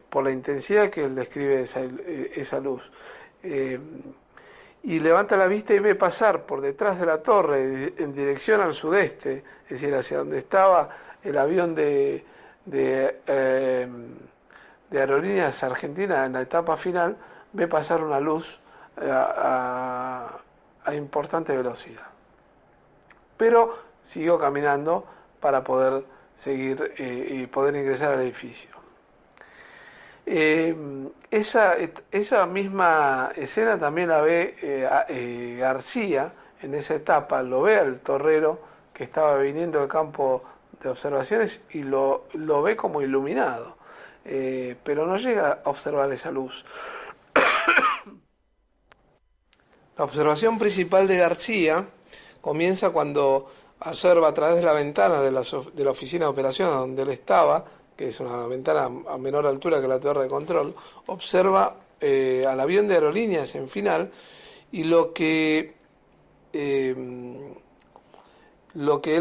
por la intensidad que él describe esa luz. Y levanta la vista y ve pasar por detrás de la torre, en dirección al sudeste, es decir, hacia donde estaba el avión de Aerolíneas Argentinas en la etapa final, ve pasar una luz a importante velocidad. Pero siguió caminando para poder seguir y poder ingresar al edificio. Esa misma escena también la ve García en esa etapa lo ve al torrero que estaba viniendo del campo de observaciones y lo ve como iluminado, pero no llega a observar esa luz. La observación principal de García comienza cuando observa a través de la ventana de la oficina de operaciones donde él estaba, que es una ventana a menor altura que la torre de control, observa al avión de aerolíneas en final, y lo que él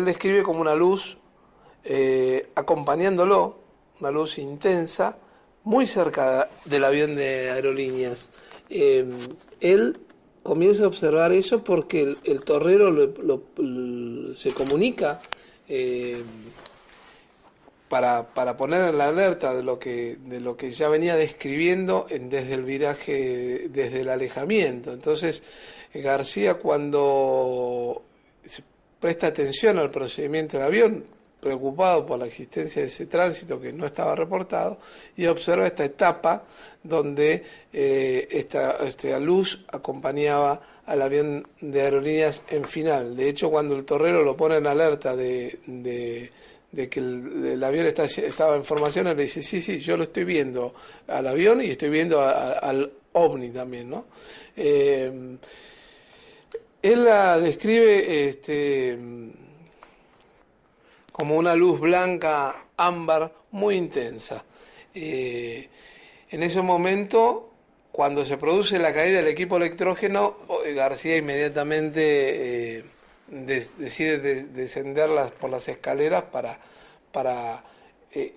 describe como una luz acompañándolo, una luz intensa, muy cerca del avión de aerolíneas. Él comienza a observar eso porque el torrero se comunica para poner en la alerta de lo que ya venía describiendo desde el viraje, desde el alejamiento. Entonces García, cuando se presta atención al procedimiento del avión, preocupado por la existencia de ese tránsito que no estaba reportado, y observa esta etapa donde esta luz acompañaba al avión de aerolíneas en final. De hecho, cuando el torrero lo pone en alerta de que el avión estaba en formación, él le dice, sí, yo lo estoy viendo al avión y estoy viendo al ovni también, ¿no? Él la describe como una luz blanca, ámbar, muy intensa. En ese momento, cuando se produce la caída del equipo electrógeno, García inmediatamente decide descenderlas por las escaleras para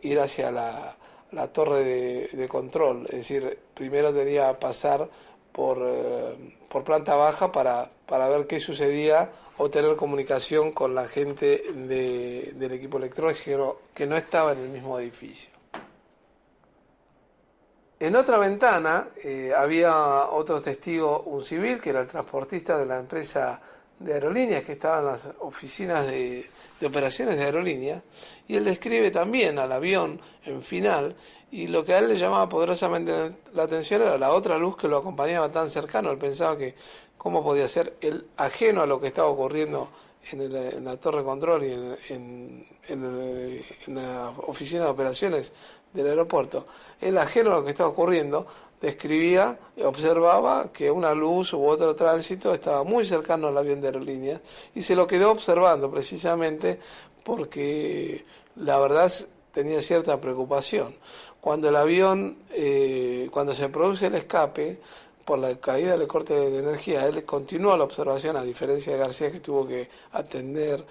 ir hacia la torre de control. Es decir, primero tenía que pasar por planta baja para ver qué sucedía o tener comunicación con la gente del equipo electrógeno que no estaba en el mismo edificio. En otra ventana había otro testigo, un civil, que era el transportista de la empresa de aerolíneas que estaba en las oficinas de operaciones de aerolíneas, y él describe también al avión en final, y lo que a él le llamaba poderosamente la atención era la otra luz que lo acompañaba tan cercano. Él pensaba que cómo podía ser él ajeno a lo que estaba ocurriendo en la torre de control y en la oficina de operaciones del aeropuerto. Él, ajeno a lo que estaba ocurriendo, describía, observaba que una luz u otro tránsito estaba muy cercano al avión de aerolíneas, y se lo quedó observando precisamente porque la verdad tenía cierta preocupación. Cuando el avión, cuando se produce el escape por la caída del corte de energía, él continuó la observación, a diferencia de García, que tuvo que atender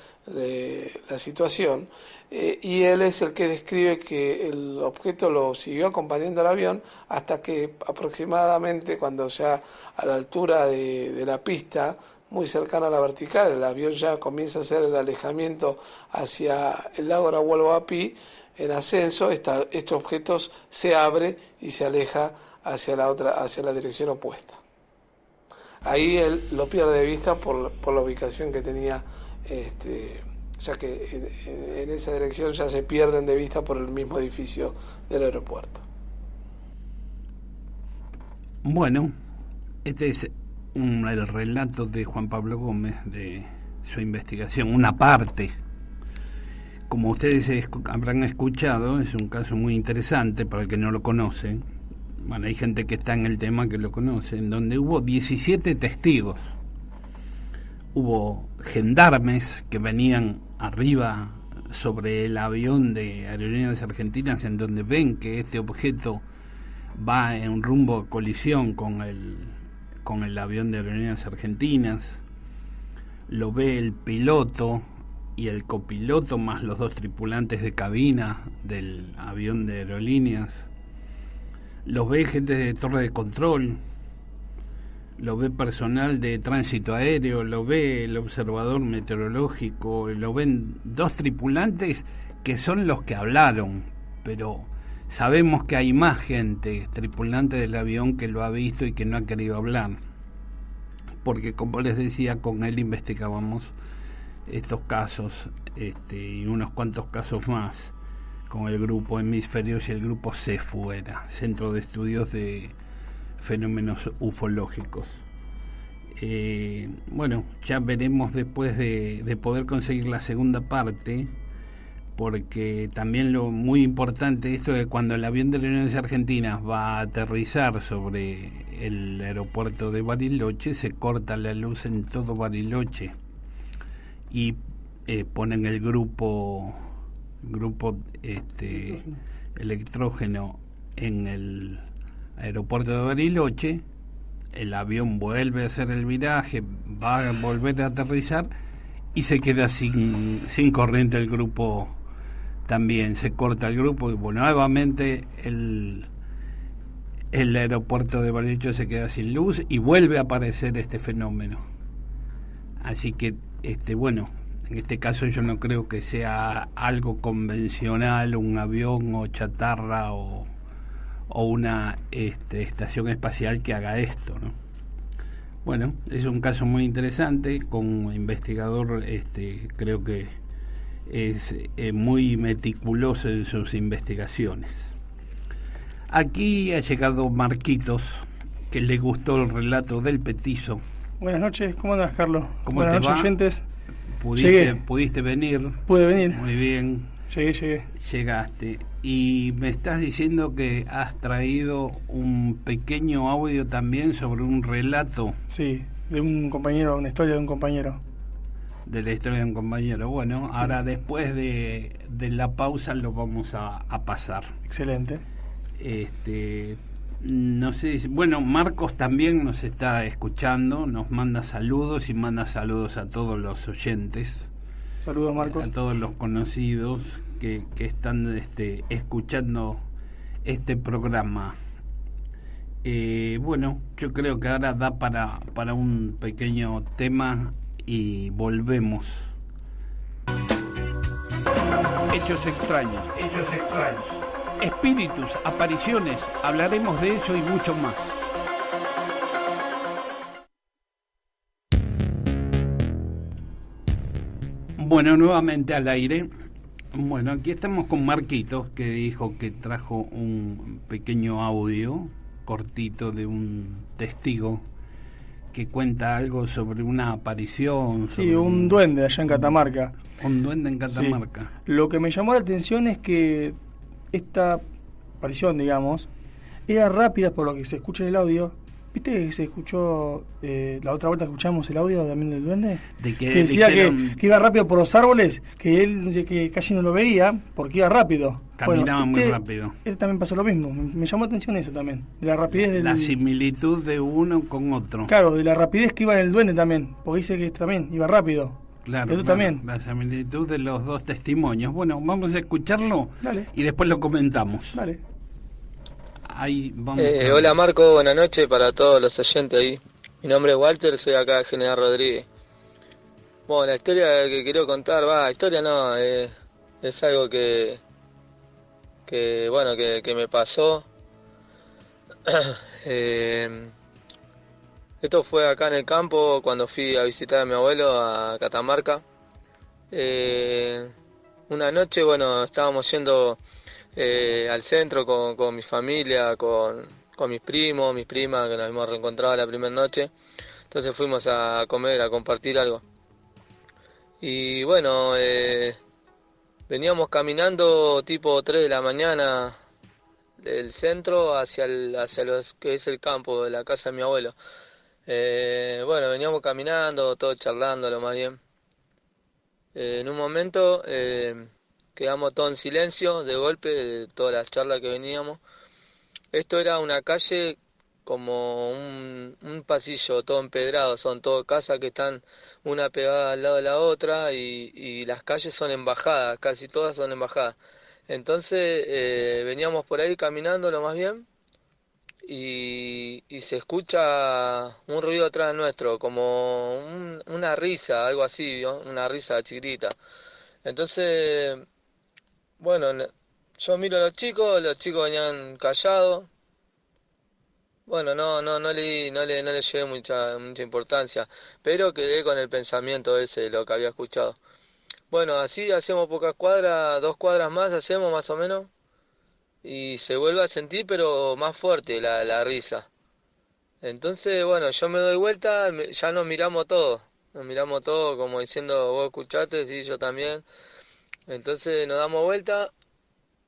la situación, y él es el que describe que el objeto lo siguió acompañando al avión hasta que aproximadamente, cuando ya a la altura de la pista, muy cercana a la vertical, el avión ya comienza a hacer el alejamiento hacia el lago Nahuel en ascenso, este objeto se abre y se aleja hacia la dirección opuesta. Ahí él lo pierde de vista por la ubicación que tenía, ya que en esa dirección ya se pierden de vista por el mismo edificio del aeropuerto. Bueno, este es el relato de Juan Pablo Gómez de su investigación, una parte. Como ustedes habrán escuchado, es un caso muy interesante para el que no lo conoce. Bueno, hay gente que está en el tema que lo conoce, en donde hubo 17 testigos. Hubo gendarmes que venían arriba sobre el avión de Aerolíneas Argentinas, en donde ven que este objeto va en rumbo a colisión con el avión de Aerolíneas Argentinas. Lo ve el piloto y el copiloto, más los dos tripulantes de cabina del avión de aerolíneas. Lo ve gente de torre de control, lo ve personal de tránsito aéreo, lo ve el observador meteorológico, lo ven dos tripulantes que son los que hablaron, pero sabemos que hay más gente, tripulante del avión, que lo ha visto y que no ha querido hablar, porque como les decía, con él investigábamos estos casos y unos cuantos casos más con el grupo Hemisferios y el grupo CEFU, era Centro de Estudios de Fenómenos Ufológicos. Bueno, ya veremos después de poder conseguir la segunda parte, porque también lo muy importante esto de cuando el avión de la Unión Argentina va a aterrizar sobre el aeropuerto de Bariloche, se corta la luz en todo Bariloche y ponen el grupo electrógeno en el aeropuerto de Bariloche. El avión vuelve a hacer el viraje, va a volver a aterrizar y se queda sin corriente el grupo. También se corta el grupo y bueno, nuevamente el aeropuerto de Bariloche se queda sin luz y vuelve a aparecer este fenómeno. Así que bueno, en este caso yo no creo que sea algo convencional, un avión o chatarra o una estación espacial que haga esto, ¿no? Bueno, es un caso muy interesante. Como investigador creo que es muy meticuloso en sus investigaciones. Aquí ha llegado Marquitos, que le gustó el relato del petizo. Buenas noches, ¿cómo andas, Carlos? Buenas noches, oyentes. ¿Pudiste venir? Pude venir. Muy bien. Llegué. Llegaste. Y me estás diciendo que has traído un pequeño audio también sobre un relato. Sí, de un compañero, una historia de un compañero. De la historia de un compañero. Bueno, ahora después de la pausa lo vamos a pasar. Excelente. No sé, bueno, Marcos también nos está escuchando, nos manda saludos y manda saludos a todos los oyentes. Saludos, Marcos. A todos los conocidos que están escuchando este programa. Bueno, yo creo que ahora da para un pequeño tema y volvemos. Hechos extraños. Espíritus, apariciones, hablaremos de eso y mucho más. Bueno, nuevamente al aire. Bueno, aquí estamos con Marquitos, que dijo que trajo un pequeño audio cortito de un testigo que cuenta algo sobre una aparición. Sí, un duende allá en Catamarca. Un duende en Catamarca. Sí. Lo que me llamó la atención es que esta aparición, digamos, era rápida por lo que se escucha en el audio. ¿Viste que se escuchó, la otra vuelta escuchamos el audio también del duende? De que decía dijeron, que iba rápido por los árboles, que él que casi no lo veía porque iba rápido. Caminaba muy rápido. Este también pasó lo mismo. Me llamó la atención eso también, de la rapidez del... La similitud de uno con otro. Claro, de la rapidez que iba en el duende también, porque dice que también iba rápido. Claro, eso también. La similitud de los dos testimonios. Bueno, vamos a escucharlo. Dale. Y después lo comentamos. Dale. Ahí vamos. Hola Marco, buenas noches para todos los oyentes ahí. Mi nombre es Walter, soy acá de General Rodríguez. Bueno, la historia que quiero contar, historia no, es algo que me pasó. Esto fue acá en el campo cuando fui a visitar a mi abuelo a Catamarca. Una noche, bueno, estábamos yendo al centro con mi familia, con mis primos, mis primas, que nos hemos reencontrado la primera noche. Entonces fuimos a comer, a compartir algo. Y bueno, veníamos caminando tipo 3 de la mañana del centro hacia lo que es el campo de la casa de mi abuelo. Bueno, veníamos caminando, todos charlando lo más bien. En un momento quedamos todos en silencio, de golpe, de todas las charlas que veníamos. Esto era una calle como un pasillo todo empedrado, son todas casas que están una pegada al lado de la otra y las calles son embajadas, casi todas son embajadas. Entonces veníamos por ahí caminando lo más bien y se escucha un ruido atrás nuestro, como una risa, algo así, ¿no? Una risa chiquitita. Entonces, bueno, yo miro a los chicos venían callados. Bueno, no le llevé mucha importancia, pero quedé con el pensamiento ese de lo que había escuchado. Bueno, así hacemos pocas cuadras, 2 cuadras más hacemos más o menos, y se vuelve a sentir pero más fuerte la risa. Entonces, bueno, yo me doy vuelta, ya nos miramos todos como diciendo, vos escuchaste, sí, yo también. Entonces nos damos vuelta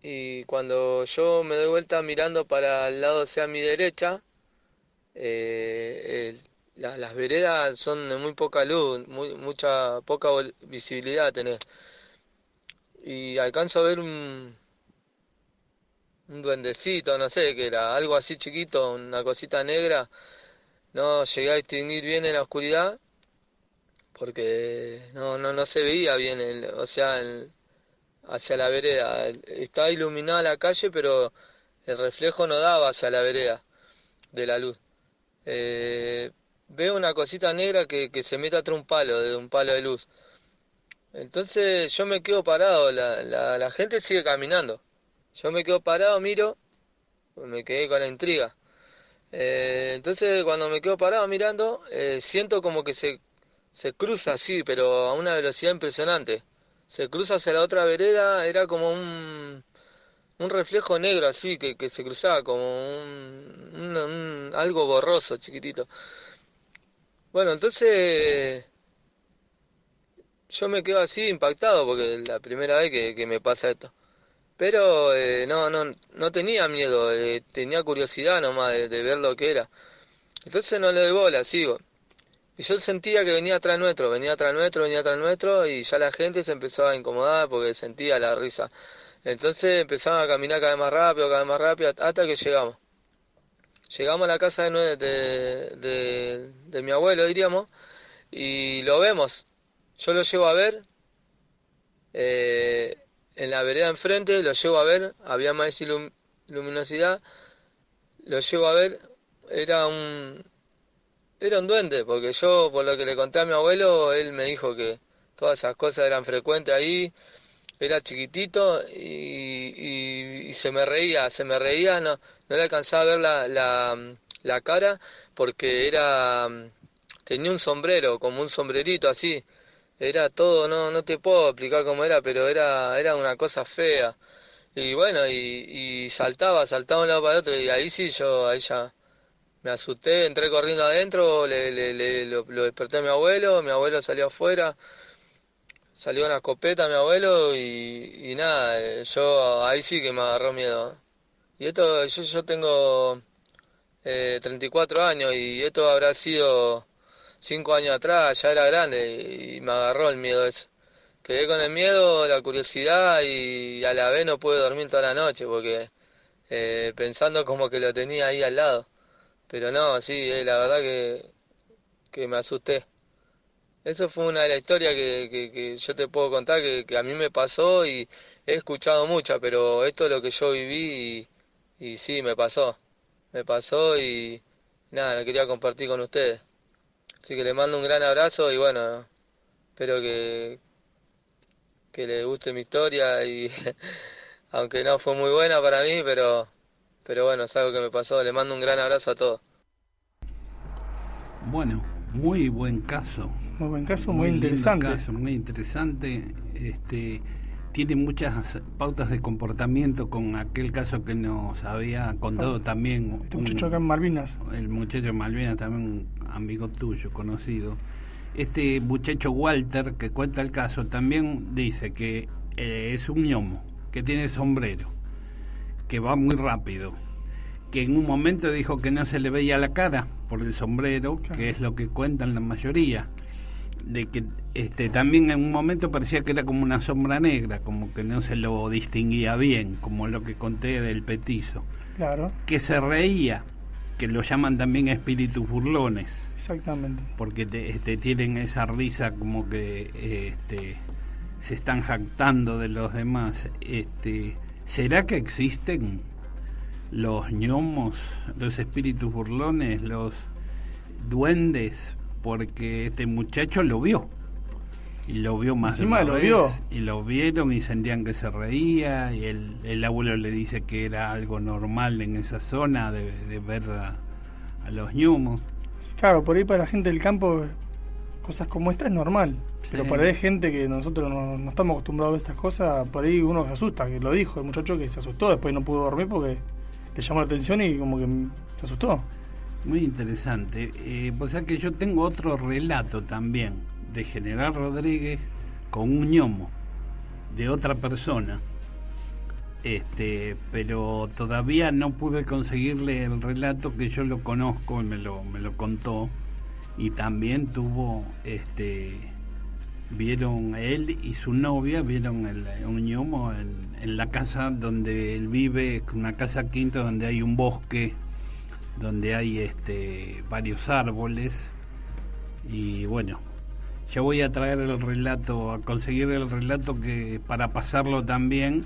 y cuando yo me doy vuelta mirando para el lado, sea mi derecha, las veredas son de muy poca luz, poca visibilidad tenés. Y alcanzo a ver un duendecito, no sé qué era, algo así chiquito, una cosita negra. No llegué a distinguir bien en la oscuridad porque no se veía bien, o sea, hacia la vereda. Estaba iluminada la calle, pero el reflejo no daba hacia la vereda de la luz. Eh, Veo una cosita negra que se mete atrás de un palo de luz. Entonces yo me quedo parado, la gente sigue caminando. Yo me quedo parado, miro, me quedé con la intriga. Entonces cuando me quedo parado mirando, siento como que se cruza así, pero a una velocidad impresionante. Se cruza hacia la otra vereda, era como un reflejo negro así, que se cruzaba como algo borroso, chiquitito. Bueno, entonces yo me quedo así impactado porque es la primera vez que me pasa esto. Pero no tenía miedo, tenía curiosidad nomás de ver lo que era. Entonces no le doy bola, sigo. Y yo sentía que venía atrás nuestro, venía atrás nuestro y ya la gente se empezaba a incomodar porque sentía la risa. Entonces empezaban a caminar cada vez más rápido, hasta que llegamos. Llegamos a la casa de mi abuelo, diríamos, y lo vemos. Yo lo llevo a ver, eh, en la vereda enfrente, lo llevo a ver, había más luminosidad, lo llevo a ver, era un, era un duende, porque yo, por lo que le conté a mi abuelo, él me dijo que todas esas cosas eran frecuentes ahí. Era chiquitito y se me reía, no le alcanzaba a ver la cara porque tenía un sombrero, como un sombrerito así. Era todo, no te puedo explicar cómo era, pero era una cosa fea. Y bueno, y saltaba de un lado para el otro, y ahí sí ahí ya me asusté, entré corriendo adentro, lo desperté a mi abuelo salió afuera. Salió una escopeta mi abuelo y nada, yo ahí sí que me agarró miedo. Y esto, yo tengo 34 años y esto habrá sido 5 años atrás, ya era grande y me agarró el miedo ese. Quedé con el miedo, la curiosidad y a la vez no pude dormir toda la noche porque pensando como que lo tenía ahí al lado. Pero no, sí, la verdad que me asusté. Eso fue una de las historias que yo te puedo contar que a mí me pasó y he escuchado muchas, pero esto es lo que yo viví y sí, me pasó y nada, lo quería compartir con ustedes. Así que les mando un gran abrazo y bueno, espero que les guste mi historia y aunque no fue muy buena para mí, pero bueno, es algo que me pasó. Les mando un gran abrazo a todos. Bueno, muy buen caso. Muy buen caso, muy interesante. Caso, muy interesante. Tiene muchas pautas de comportamiento con aquel caso que nos había contado también. Este muchacho acá en Malvinas. El muchacho de Malvinas, también un amigo tuyo, conocido. Este muchacho Walter, que cuenta el caso, también dice que es un gnomo, que tiene sombrero, que va muy rápido, que en un momento dijo que no se le veía la cara por el sombrero, claro, que es lo que cuentan la mayoría, de que también en un momento parecía que era como una sombra negra, como que no se lo distinguía bien, como lo que conté del petizo. Claro. Que se reía, que lo llaman también espíritus burlones. Exactamente. Porque tienen esa risa como que se están jactando de los demás. ¿Será que existen los gnomos, los espíritus burlones, los duendes? Porque este muchacho lo vio. Y lo vio más de una vez. Y lo vieron y sentían que se reía. Y el abuelo le dice que era algo normal en esa zona de ver a los gnomos. Claro, por ahí para la gente del campo cosas como esta es normal. Sí. Pero para ahí gente que nosotros no estamos acostumbrados a ver estas cosas, por ahí uno se asusta, que lo dijo el muchacho que se asustó, después no pudo dormir porque le llamó la atención y como que se asustó. Muy interesante. O sea que yo tengo otro relato también de General Rodríguez con un ñomo de otra persona. Pero todavía no pude conseguirle el relato, que yo lo conozco, me lo contó, y también tuvo, vieron él y su novia, vieron un ñomo en la casa donde él vive, una casa quinta donde hay un bosque, donde hay varios árboles, y bueno, ya voy a traer el relato, a conseguir el relato que para pasarlo también.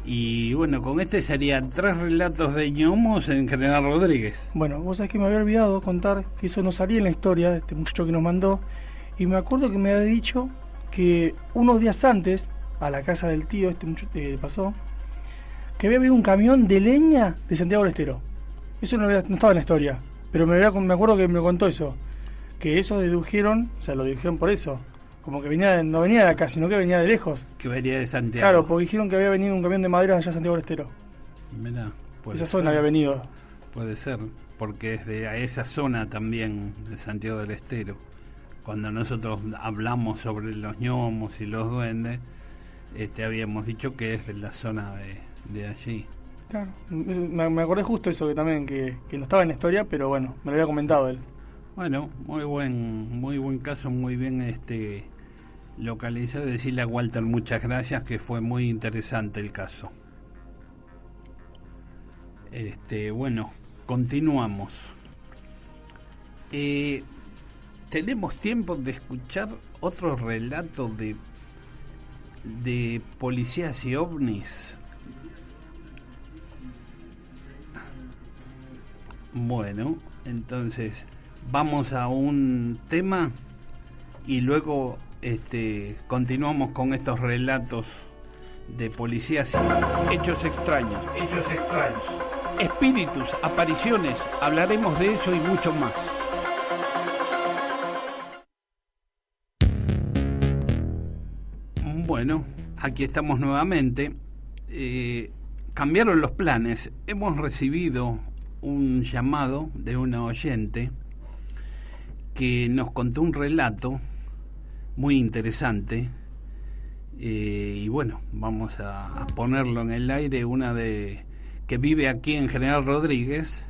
Y bueno, con este serían 3 relatos de ñomos en General Rodríguez. Bueno, vos sabés que me había olvidado contar que eso no salía en la historia de este muchacho que nos mandó, y me acuerdo que me había dicho que unos días antes, a la casa del tío, pasó, que había habido un camión de leña de Santiago del Estero. Eso no estaba en la historia, pero me acuerdo que me contó eso, que eso dedujeron, o sea, lo dedujeron por eso, como que no venía de acá, sino que venía de lejos. Que venía de Santiago. Claro, porque dijeron que había venido un camión de madera allá a Santiago del Estero. Mirá, Esa zona había venido. Puede ser, porque es de esa zona también de Santiago del Estero. Cuando nosotros hablamos sobre los ñomos y los duendes, habíamos dicho que es de la zona de allí. Claro, me acordé justo eso, que también que no estaba en la historia, pero bueno, me lo había comentado él. Bueno, muy buen caso, muy bien localizado. Decirle a Walter muchas gracias, que fue muy interesante el caso. Bueno, continuamos. Tenemos tiempo de escuchar otro relato de policías y ovnis. Bueno, entonces vamos a un tema y luego continuamos con estos relatos de policías. Hechos extraños, espíritus, apariciones, hablaremos de eso y mucho más. Bueno, aquí estamos nuevamente. Cambiaron los planes. Hemos recibido un llamado de una oyente que nos contó un relato muy interesante, y bueno, vamos a ponerlo en el aire, que vive aquí en General Rodríguez.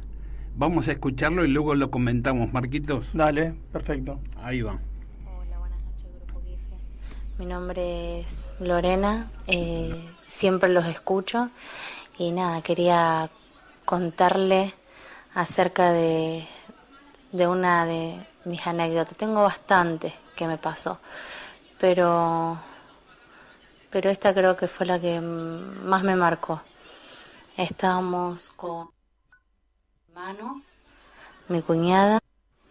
Vamos a escucharlo y luego lo comentamos, Marquitos. Dale, perfecto. Ahí va. Hola, buenas noches, Grupo Gife. Mi nombre es Lorena, siempre los escucho y nada, quería contarle acerca de una de mis anécdotas. Tengo bastante que me pasó, pero esta creo que fue la que más me marcó. Estábamos con mi hermano, mi cuñada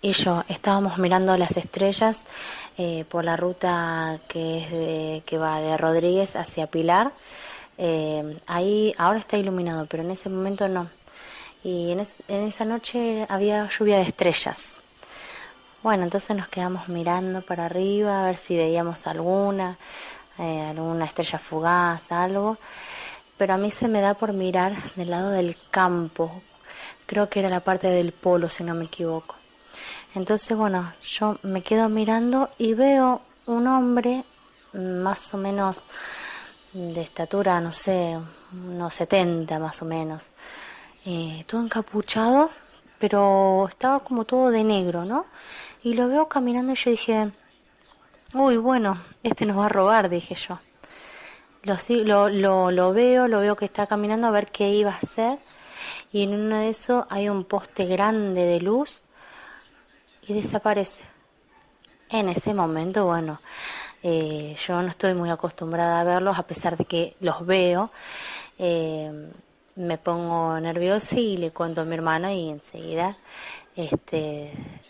y yo. Estábamos mirando las estrellas por la ruta que va de Rodríguez hacia Pilar. Ahí ahora está iluminado, pero en ese momento no. Y en esa noche había lluvia de estrellas. Bueno, entonces nos quedamos mirando para arriba a ver si veíamos alguna estrella fugaz, algo. Pero a mí se me da por mirar del lado del campo. Creo que era la parte del polo, si no me equivoco. Entonces, bueno, yo me quedo mirando y veo un hombre más o menos de estatura, no sé, unos 70 más o menos. Todo encapuchado, pero estaba como todo de negro, ¿no? Y lo veo caminando y yo dije, uy, bueno, este nos va a robar, dije yo. Lo veo que está caminando a ver qué iba a hacer. Y en uno de esos hay un poste grande de luz y desaparece. En ese momento, bueno, yo no estoy muy acostumbrada a verlos, a pesar de que los veo. Me pongo nerviosa y le cuento a mi hermano y enseguida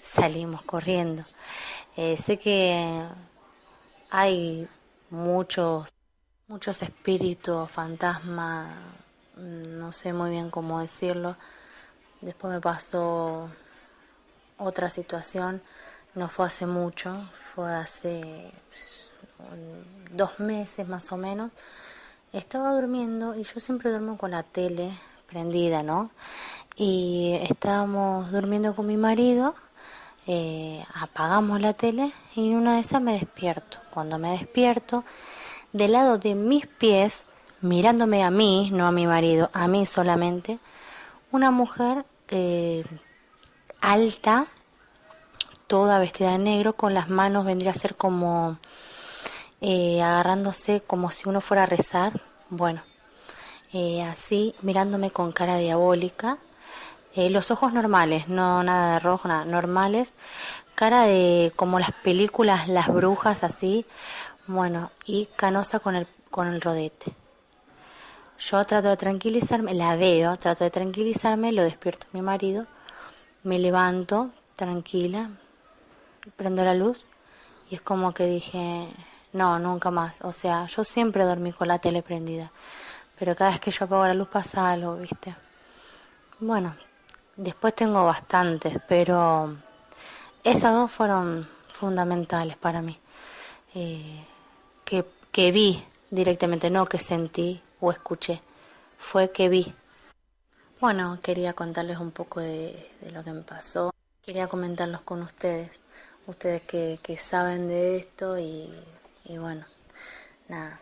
salimos corriendo. Sé que hay muchos espíritus, fantasmas, no sé muy bien cómo decirlo. Después me pasó otra situación, no fue hace mucho, fue hace 2 meses más o menos. Estaba durmiendo y yo siempre duermo con la tele prendida, ¿no? y estábamos durmiendo con mi marido, apagamos la tele y en una de esas me despierto. Cuando me despierto, del lado de mis pies, mirándome a mí, no a mi marido, a mí solamente, una mujer alta, toda vestida de negro, con las manos vendría a ser como agarrándose como si uno fuera a rezar, bueno, así mirándome con cara diabólica, los ojos normales, no nada de rojo, nada, normales, cara de como las películas, las brujas así, bueno, y canosa con el rodete. Yo trato de tranquilizarme, la veo, trato de tranquilizarme, lo despierto a mi marido, me levanto tranquila, prendo la luz y es como que dije, no, nunca más. O sea, yo siempre dormí con la tele prendida, pero cada vez que yo apago la luz pasa algo, ¿viste? Bueno, después tengo bastantes, pero esas dos fueron fundamentales para mí, que vi directamente, no que sentí o escuché, fue que vi. Bueno, quería contarles un poco de lo que me pasó, quería comentarlos con ustedes que saben de esto y bueno, nada,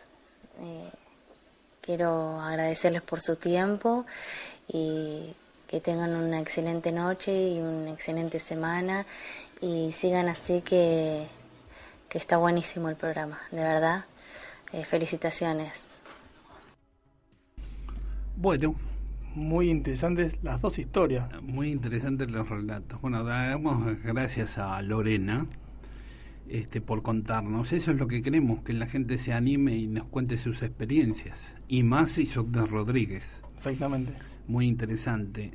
quiero agradecerles por su tiempo y que tengan una excelente noche y una excelente semana y sigan así que está buenísimo el programa, de verdad, felicitaciones. Bueno, Muy interesantes las dos historias. muy interesantes los relatos. Bueno, damos gracias a Lorena por contarnos. Eso es lo que queremos, que la gente se anime y nos cuente sus experiencias. Y más si son de Rodríguez. Exactamente. Muy interesante.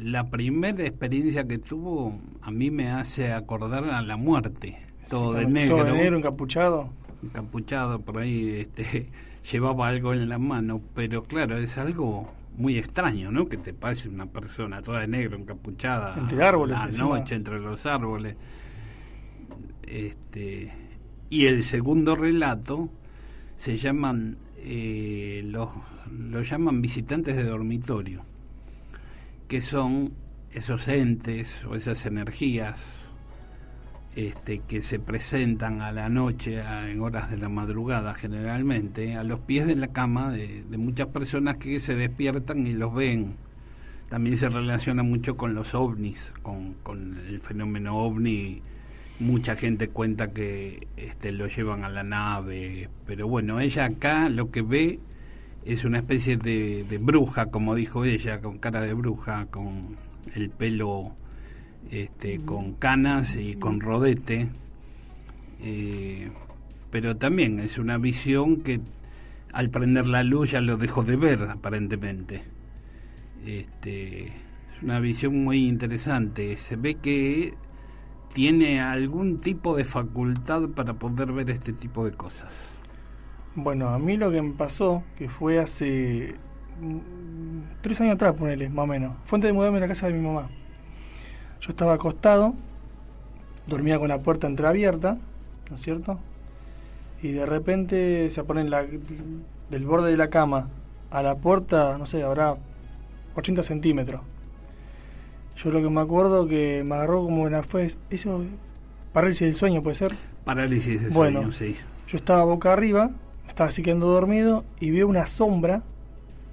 La primera experiencia que tuvo a mí me hace acordar a la muerte. Todo de negro. Todo de negro, encapuchado. Encapuchado por ahí, llevaba algo en la mano, pero claro, es algo muy extraño, ¿no? Que te pase una persona toda de negro, encapuchada, entre árboles, la encima. noche entre los árboles. Y el segundo relato se llaman lo llaman visitantes de dormitorio, que son esos entes o esas energías que se presentan a la noche, en horas de la madrugada generalmente, a los pies de la cama de muchas personas que se despiertan y los ven. También se relaciona mucho con los ovnis, con el fenómeno ovni. Mucha gente cuenta que lo llevan a la nave, pero bueno, ella acá lo que ve es una especie de bruja, como dijo ella, con cara de bruja, con el pelo con canas y con rodete, pero también es una visión que al prender la luz ya lo dejó de ver aparentemente. Es una visión muy interesante. Se ve que tiene algún tipo de facultad para poder ver este tipo de cosas. Bueno, a mí lo que me pasó, que fue hace 3 años atrás, ponele, más o menos, fue antes de mudarme a la casa de mi mamá. Yo estaba acostado, dormía con la puerta entreabierta, ¿no es cierto? Y de repente se pone del borde de la cama a la puerta, no sé, habrá 80 centímetros. Yo lo que me acuerdo que me agarró como eso, parálisis del sueño, ¿puede ser? Parálisis del sueño, bueno, sí. Yo estaba boca arriba, estaba así quedando dormido y veo una sombra,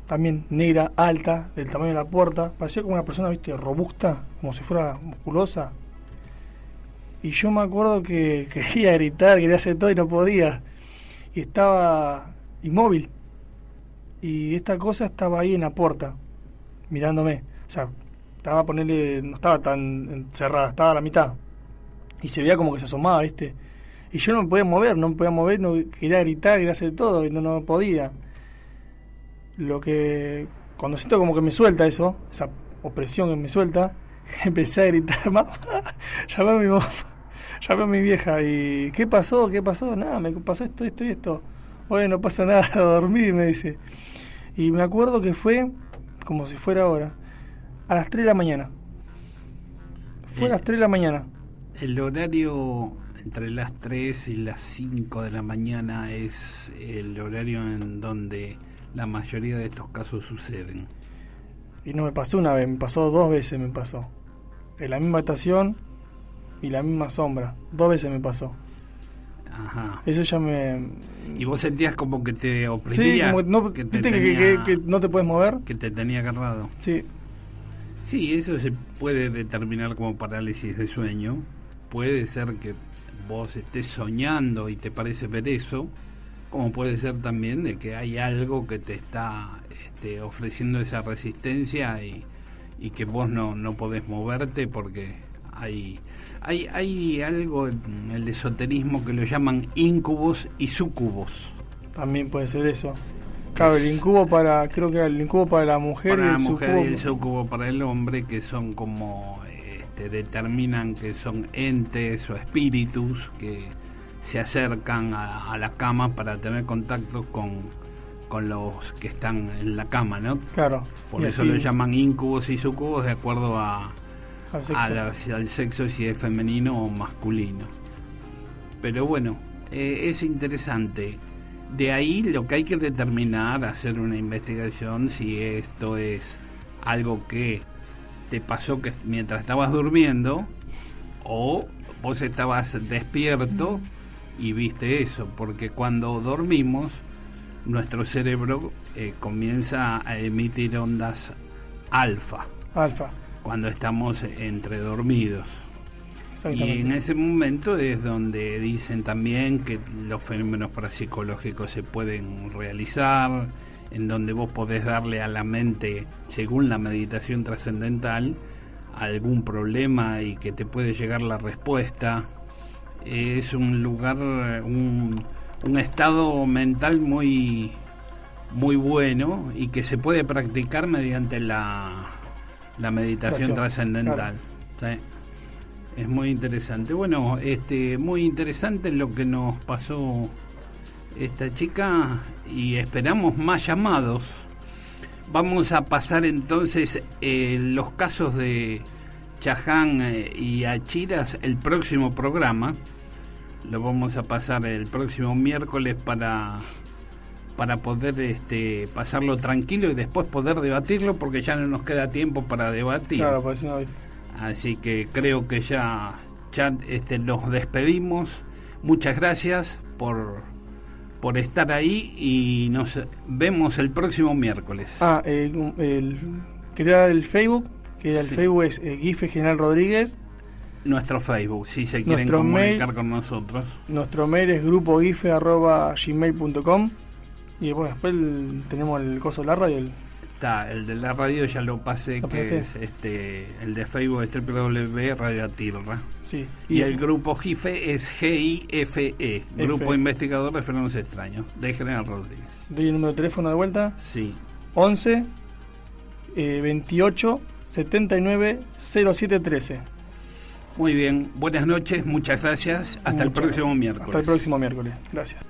también negra, alta, del tamaño de la puerta, parecía como una persona, viste, robusta, como si fuera musculosa. Y yo me acuerdo que quería gritar, quería hacer todo y no podía. Y estaba inmóvil. Y esta cosa estaba ahí en la puerta, mirándome. O sea, no estaba tan cerrada, estaba a la mitad. Y se veía como que se asomaba, viste. Y yo no me podía mover, no quería gritar, quería hacer todo y no podía. Cuando siento como que me suelta eso, esa opresión que me suelta, empecé a gritar, mamá, llamé a mi mamá, llamé a mi vieja y ¿qué pasó? Nada, me pasó esto y esto. Bueno, no pasa nada, dormí, me dice. Y me acuerdo que fue, como si fuera ahora, a las 3 de la mañana. Fue a las 3 de la mañana. El horario entre las 3 y las 5 de la mañana es el horario en donde la mayoría de estos casos suceden. Y no me pasó una vez, me pasó 2 veces, me pasó. En la misma estación y la misma sombra. 2 veces me pasó. Ajá. Eso ya me... ¿Y vos sentías como que te oprimía? Sí, como no, que ¿viste que no te puedes mover? Que te tenía agarrado. Sí. Sí, eso se puede determinar como parálisis de sueño. Puede ser que vos estés soñando y te parece ver eso, como puede ser también de que hay algo que te está ofreciendo esa resistencia y que vos no podés moverte porque hay algo en el esoterismo que lo llaman incubos y sucubos. También puede ser eso. Claro, el incubo creo que el incubo para la mujer para y la mujer y el sucubo para el hombre, que son como determinan que son entes o espíritus que se acercan a la cama para tener contacto con los que están en la cama, ¿no? Claro. Por eso lo llaman incubos y sucubos de acuerdo al sexo, si es femenino o masculino. Pero bueno, es interesante. De ahí lo que hay que determinar, hacer una investigación si esto es algo que te pasó que mientras estabas durmiendo o vos estabas despierto y viste eso, porque cuando dormimos nuestro cerebro comienza a emitir ondas alfa cuando estamos entre dormidos. Y en ese momento es donde dicen también que los fenómenos parapsicológicos se pueden realizar, en donde vos podés darle a la mente, según la meditación trascendental, algún problema y que te puede llegar la respuesta. Es un lugar, un estado mental muy, muy bueno y que se puede practicar mediante la meditación trascendental. Claro. ¿Sí? Es muy interesante. Bueno, muy interesante lo que nos pasó esta chica y esperamos más llamados. Vamos a pasar entonces los casos de Chaján y Achiras el próximo programa. Lo vamos a pasar el próximo miércoles para poder pasarlo tranquilo y después poder debatirlo, porque ya no nos queda tiempo para debatir. Claro, pues no. Así que creo que ya nos despedimos. Muchas gracias por estar ahí y nos vemos el próximo miércoles. Queda el Facebook, Facebook es Guife General Rodríguez. Nuestro Facebook, si se quieren comunicar con nosotros. Nuestro mail es grupoguife@gmail.com y bueno, después tenemos el coso de la radio. El de la radio ya lo pasé, que es el de Facebook es www.radioatirra. Sí. Y el grupo GIFE es GIFE, Grupo Investigador de Fenómenos Extraños, de General Rodríguez. ¿Doy el número de teléfono de vuelta? Sí. 11 28 79 07 13. Muy bien, buenas noches, muchas gracias. Hasta el próximo miércoles. Hasta el próximo miércoles, gracias.